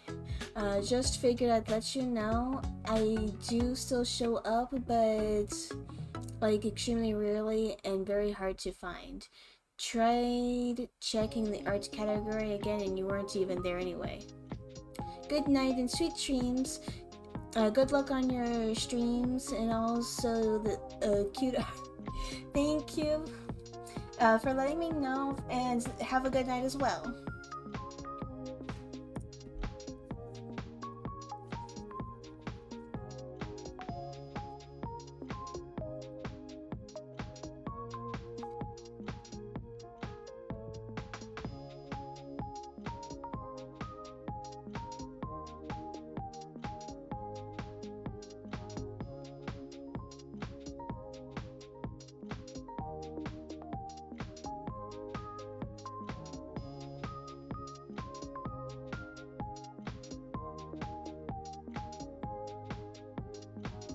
Just figured I'd let you know. I do still show up, but like extremely rarely and very hard to find. Tried checking the arts category again and you weren't even there anyway. Good night and sweet dreams. Good luck on your streams and also the cute Thank you for letting me know and have a good night as well.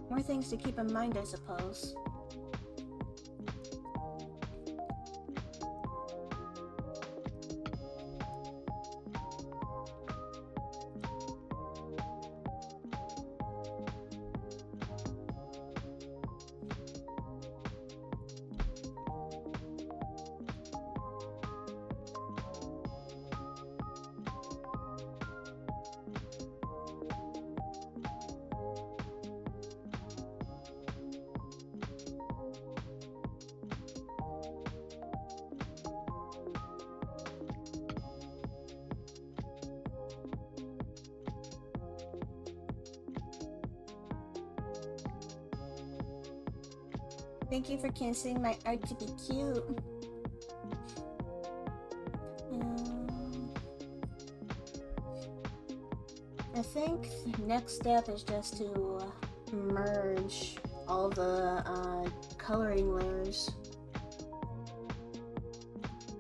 More things to keep in mind, I suppose. Thank you for canceling my art to be cute. I think the next step is just to merge all the coloring layers.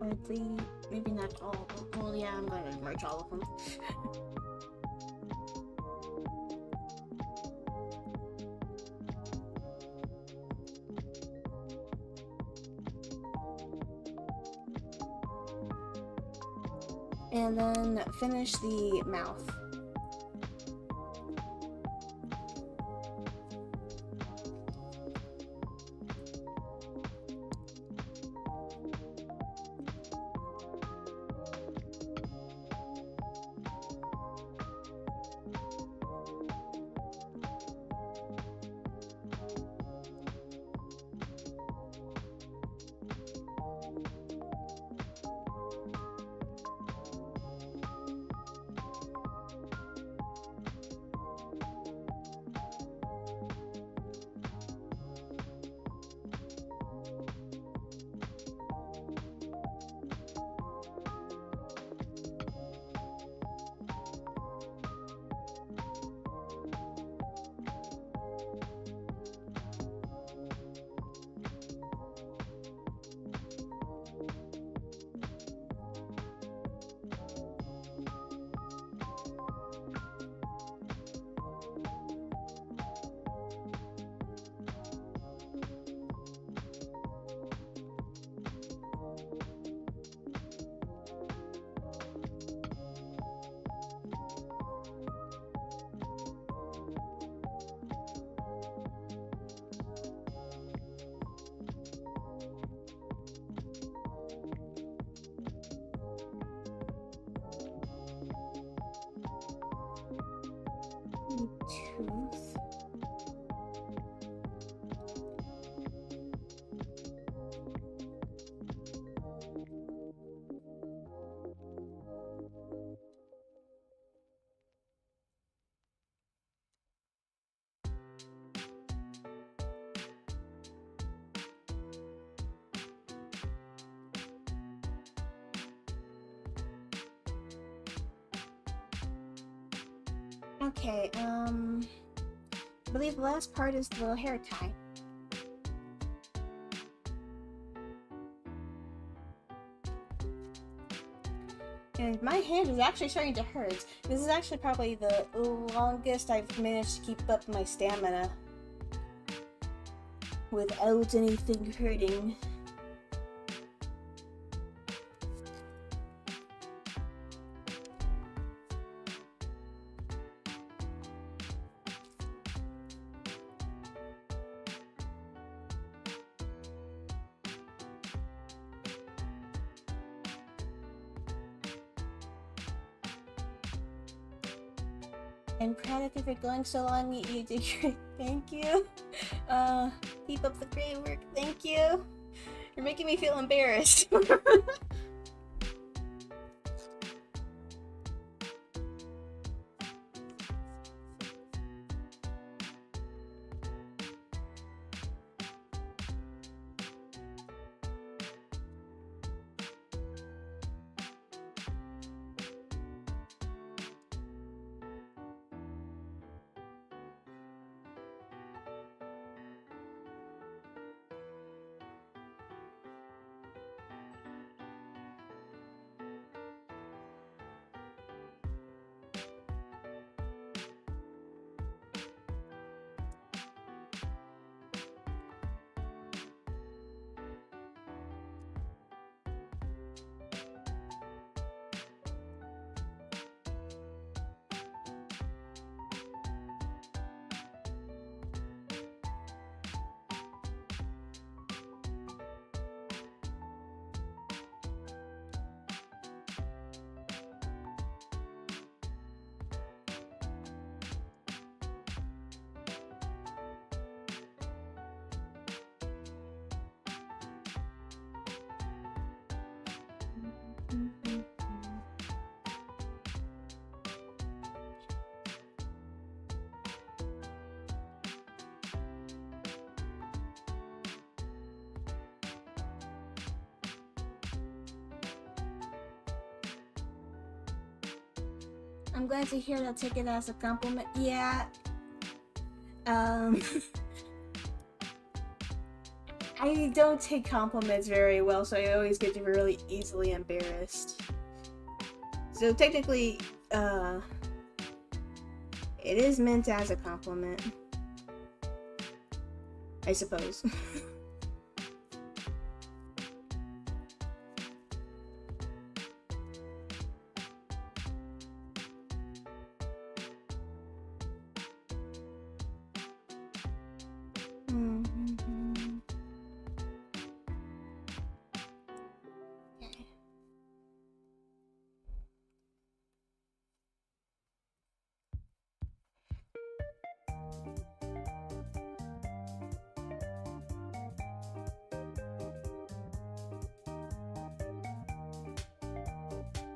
Or at least, maybe not all. Well, yeah, I'm going to merge all of them. And then finish the mouth. Okay, I believe the last part is the little hair tie. And my hand is actually starting to hurt. This is actually probably the longest I've managed to keep up my stamina without anything hurting. I'm proud of you for going so long. You did great. Thank you. Keep up the great work. Thank you. You're making me feel embarrassed. I'm glad to hear that. Take it as a compliment. Yeah. I don't take compliments very well, so I always get really easily embarrassed. So technically, it is meant as a compliment, I suppose.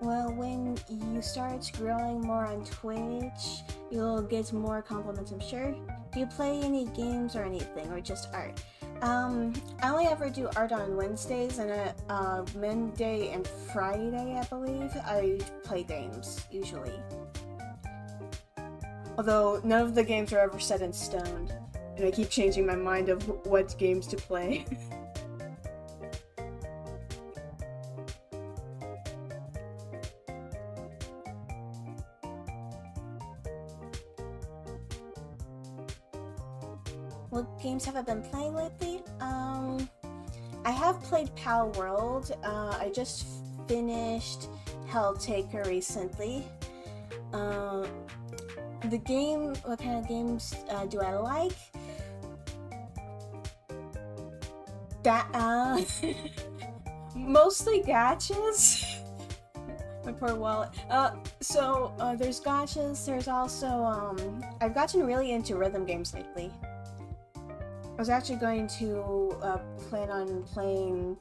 Well, when you start growing more on Twitch, you'll get more compliments, I'm sure. Do you play any games or anything, or just art? I only ever do art on Wednesdays, and Monday and Friday, I believe, I play games, usually. Although, none of the games are ever set in stone, and I keep changing my mind of what games to play. What games have I been playing lately? I have played Pal World. I just finished Helltaker recently. The game, what kind of games do I like? Mostly gachas. My poor wallet. There's gachas, there's also, I've gotten really into rhythm games lately. I was actually going to plan on playing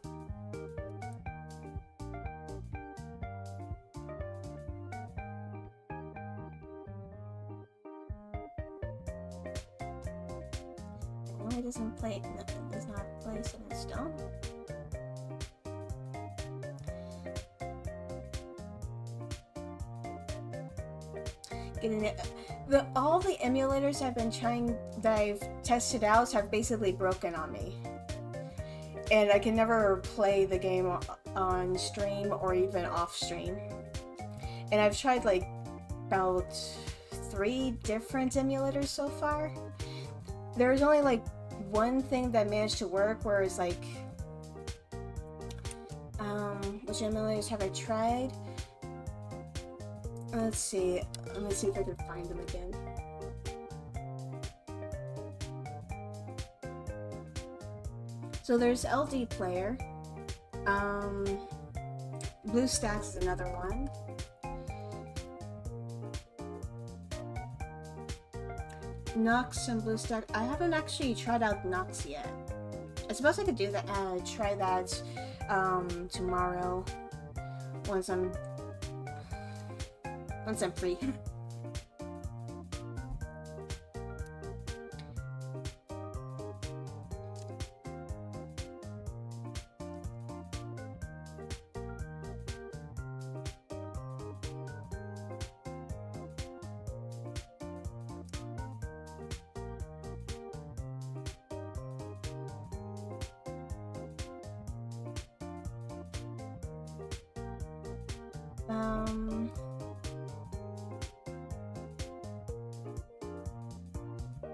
it doesn't play, no, it does not play set in stone. Getting it. All the emulators I've been trying that I've tested out have basically broken on me, and I can never play the game on stream or even off stream. And I've tried like about 3 different emulators so far. There's only like one thing that managed to work, where it's like, which emulators have I tried? Let's see if I can find them again. So there's LD Player. BlueStacks is another one. Nox and BlueStack. I haven't actually tried out Nox yet. I suppose I could do that. Try that tomorrow once I'm free.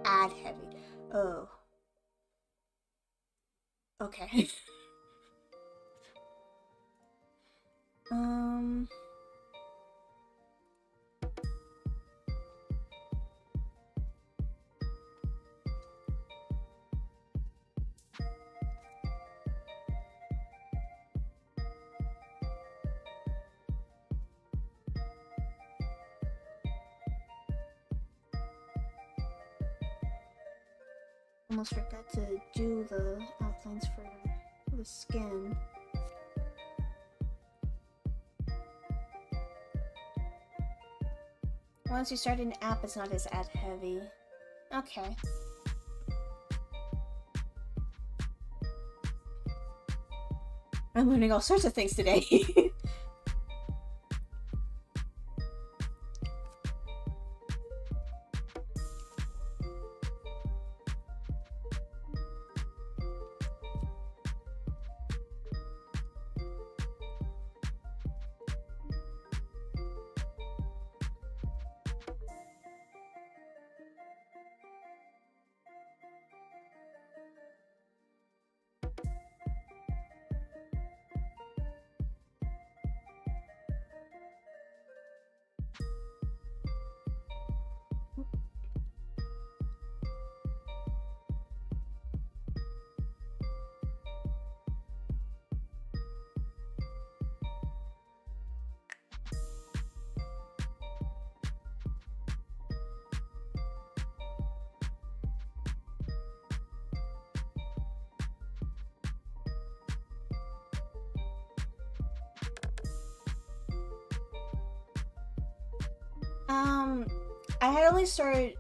Ad heavy. Oh. Okay. Almost forgot to do the outlines for the skin. Once you start an app, it's not as ad heavy. Okay. I'm learning all sorts of things today.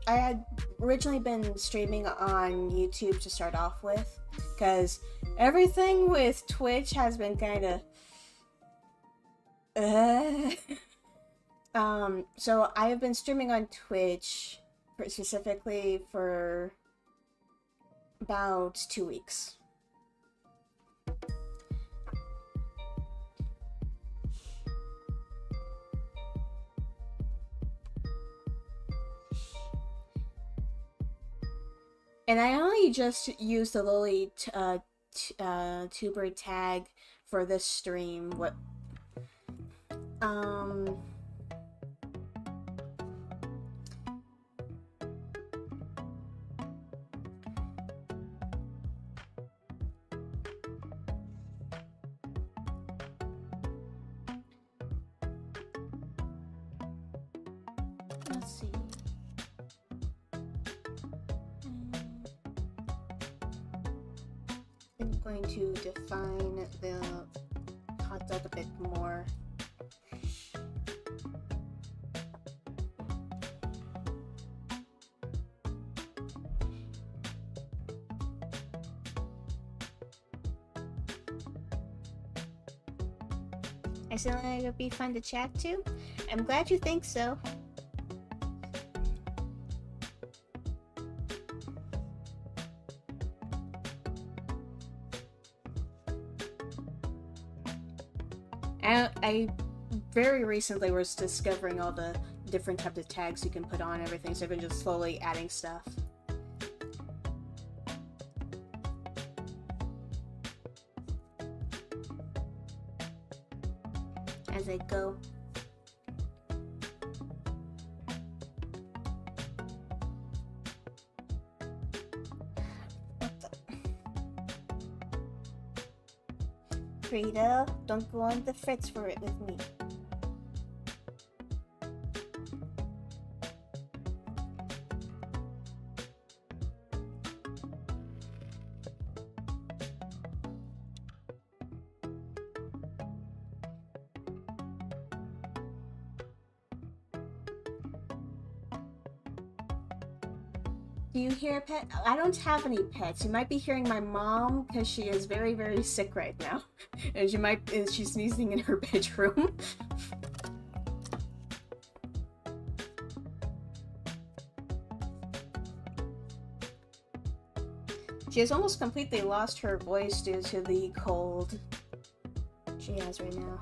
I had originally been streaming on YouTube to start off with, because everything with Twitch has been kind of so I have been streaming on Twitch specifically for about 2 weeks. And I only just used the Lolitober tag for this stream. Let's see. I'm going to define the hot dog a bit more. I said it would be fun to chat to. I'm glad you think so. I very recently was discovering all the different types of tags you can put on everything, so I've been just slowly adding stuff. As I go. Frida, don't go on the fritz for it with me. Do you hear a pet? I don't have any pets. You might be hearing my mom because she is very, very sick right now. And she's sneezing in her bedroom. She has almost completely lost her voice due to the cold she has right now.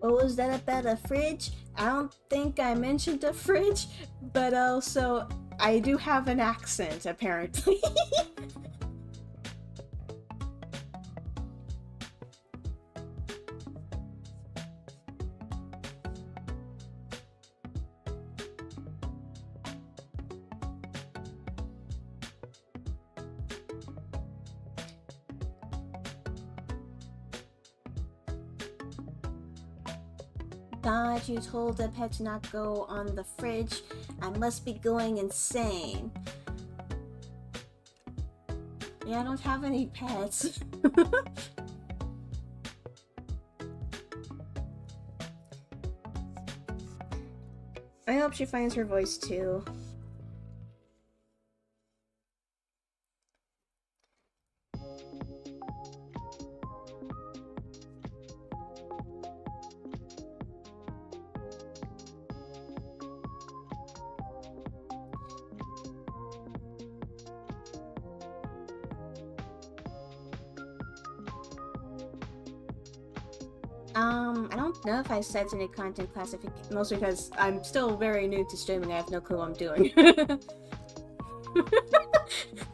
What was that about a fridge? I don't think I mentioned a fridge, but also I do have an accent, apparently. God, you told the pet to not go on the fridge. I must be going insane. Yeah, I don't have any pets. I hope she finds her voice too. I don't know if I set any content classification, mostly because I'm still very new to streaming. I have no clue what I'm doing.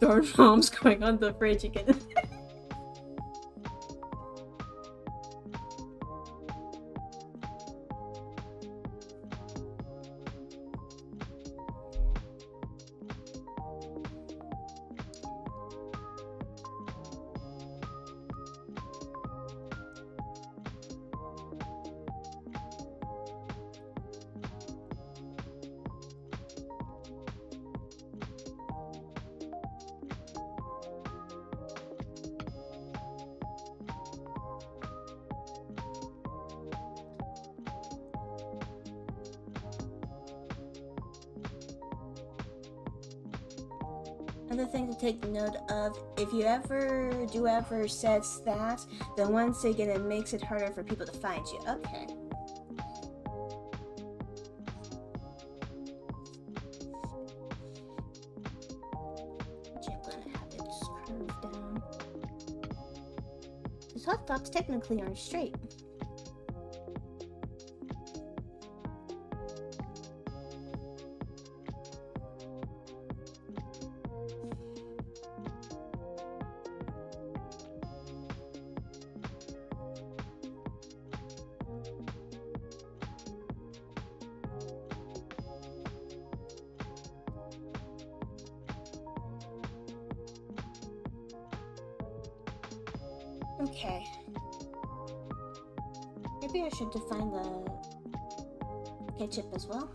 Darn mom's going on the fridge again. Another thing to take note of, if you ever set that, then once again it makes it harder for people to find you. Okay. I'm gonna have it just curve down. These hot dogs technically aren't straight. Okay. Maybe I should define the ketchup as well.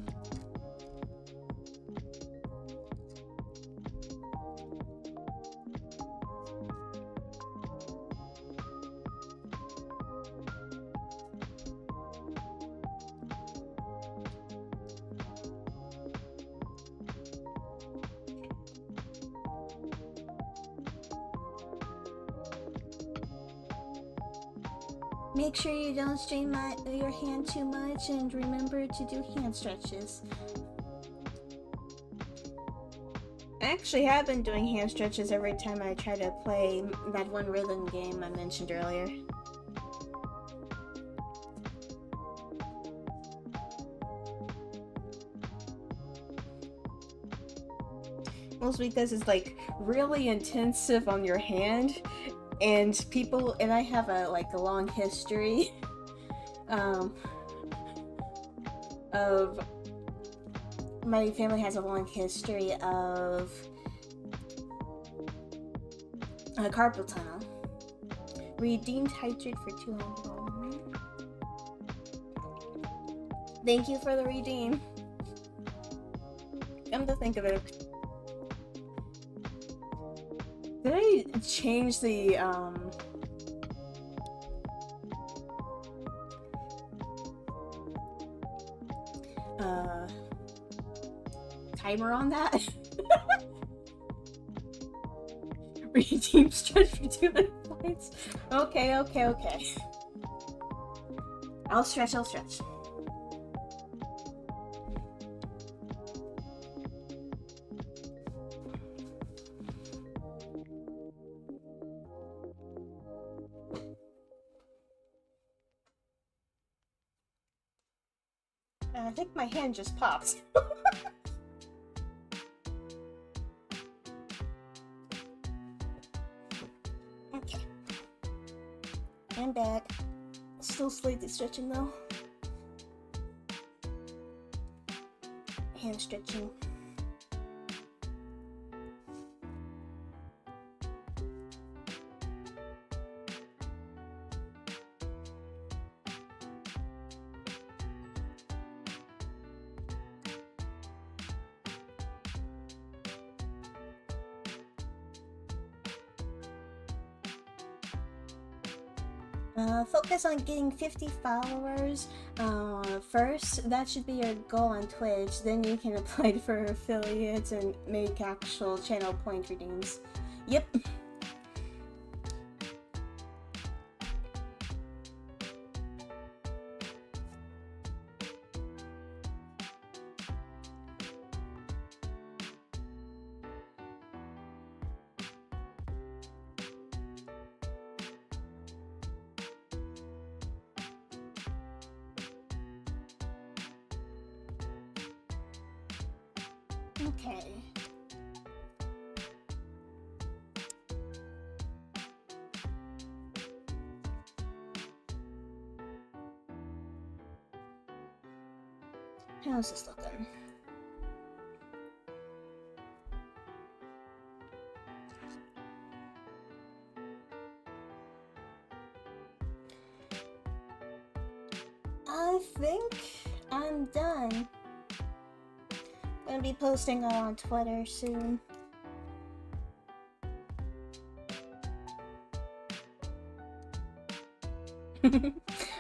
Make sure you don't strain your hand too much, and remember to do hand stretches. I actually have been doing hand stretches every time I try to play that one rhythm game I mentioned earlier. Mostly because it's like really intensive on your hand, and I have a long history of my family has a long history of carpal tunnel. Redeemed hydrate for 200. Thank you for the redeem. Come to think of it, did I change the timer on that? Redeem stretch for 200 points. Okay. I'll stretch. I think my hand just popped. Okay. I'm back. Still slightly stretching though. Hand stretching. Focus on getting 50 followers first. That should be your goal on Twitch. Then you can apply for affiliates and make actual channel point redeems. Yep. Okay. How's this looking? I think I'm done. Gonna be posting on Twitter soon.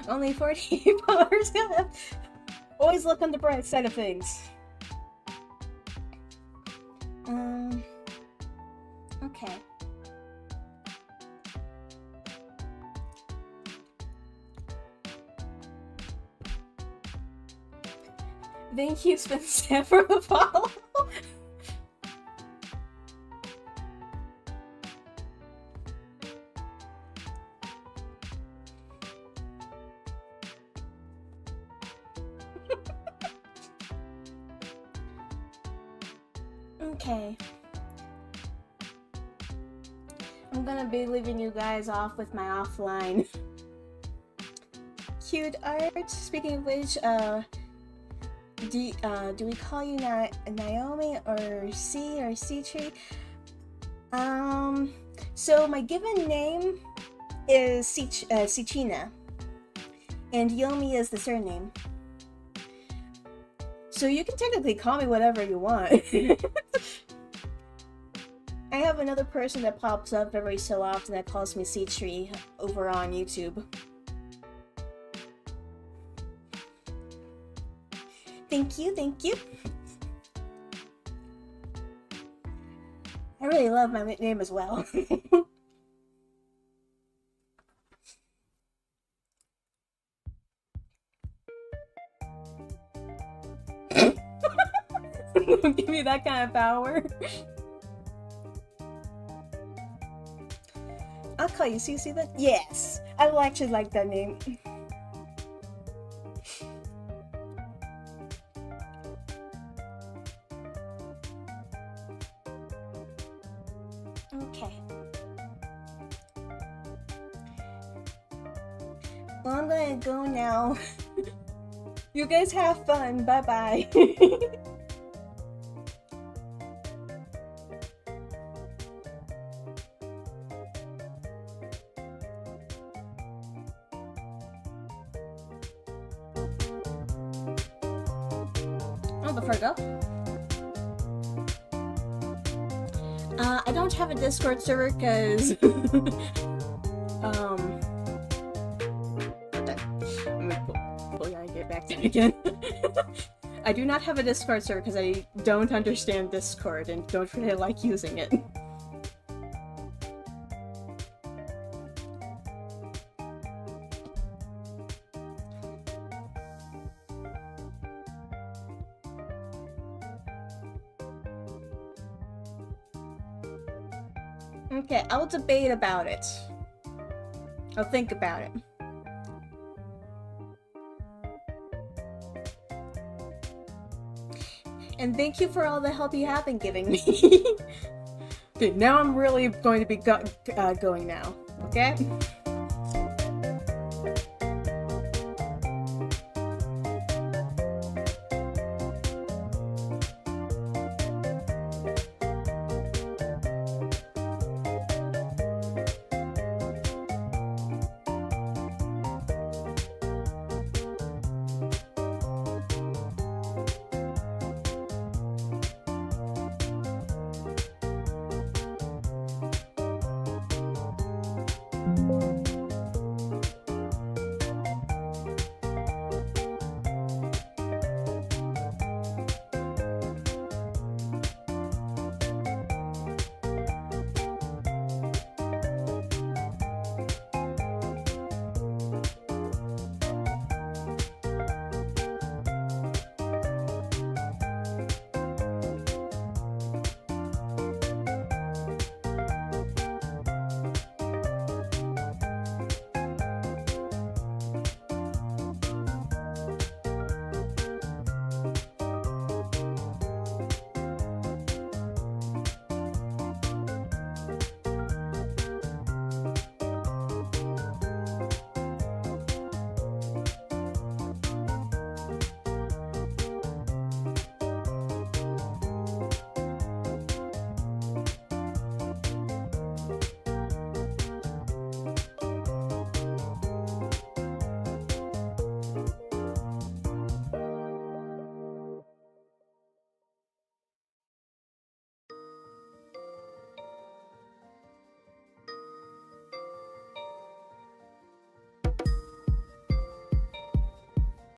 Only 40 followers left. Always look on the bright side of things. Okay. Thank you, Spencer, for the follow. Okay. I'm gonna be leaving you guys off with my offline cute art. Speaking of which, do we call you Naomi or C-Tree? So my given name is Sichina, and Yomi is the surname. So you can technically call me whatever you want. I have another person that pops up every so often that calls me C-Tree over on YouTube. Thank you. I really love my name as well. Don't give me that kind of power. I'll call you Susie then? Yes! I will actually like that name. Okay. Well, I'm gonna go now. You guys have fun. Bye-bye. Oh, before I go. I don't have a Discord server because back to it again. I do not have a Discord server because I don't understand Discord and don't really like using it. Okay, I'll debate about it. I'll think about it. And thank you for all the help you have been giving me. Okay, now I'm really going to be going now, okay?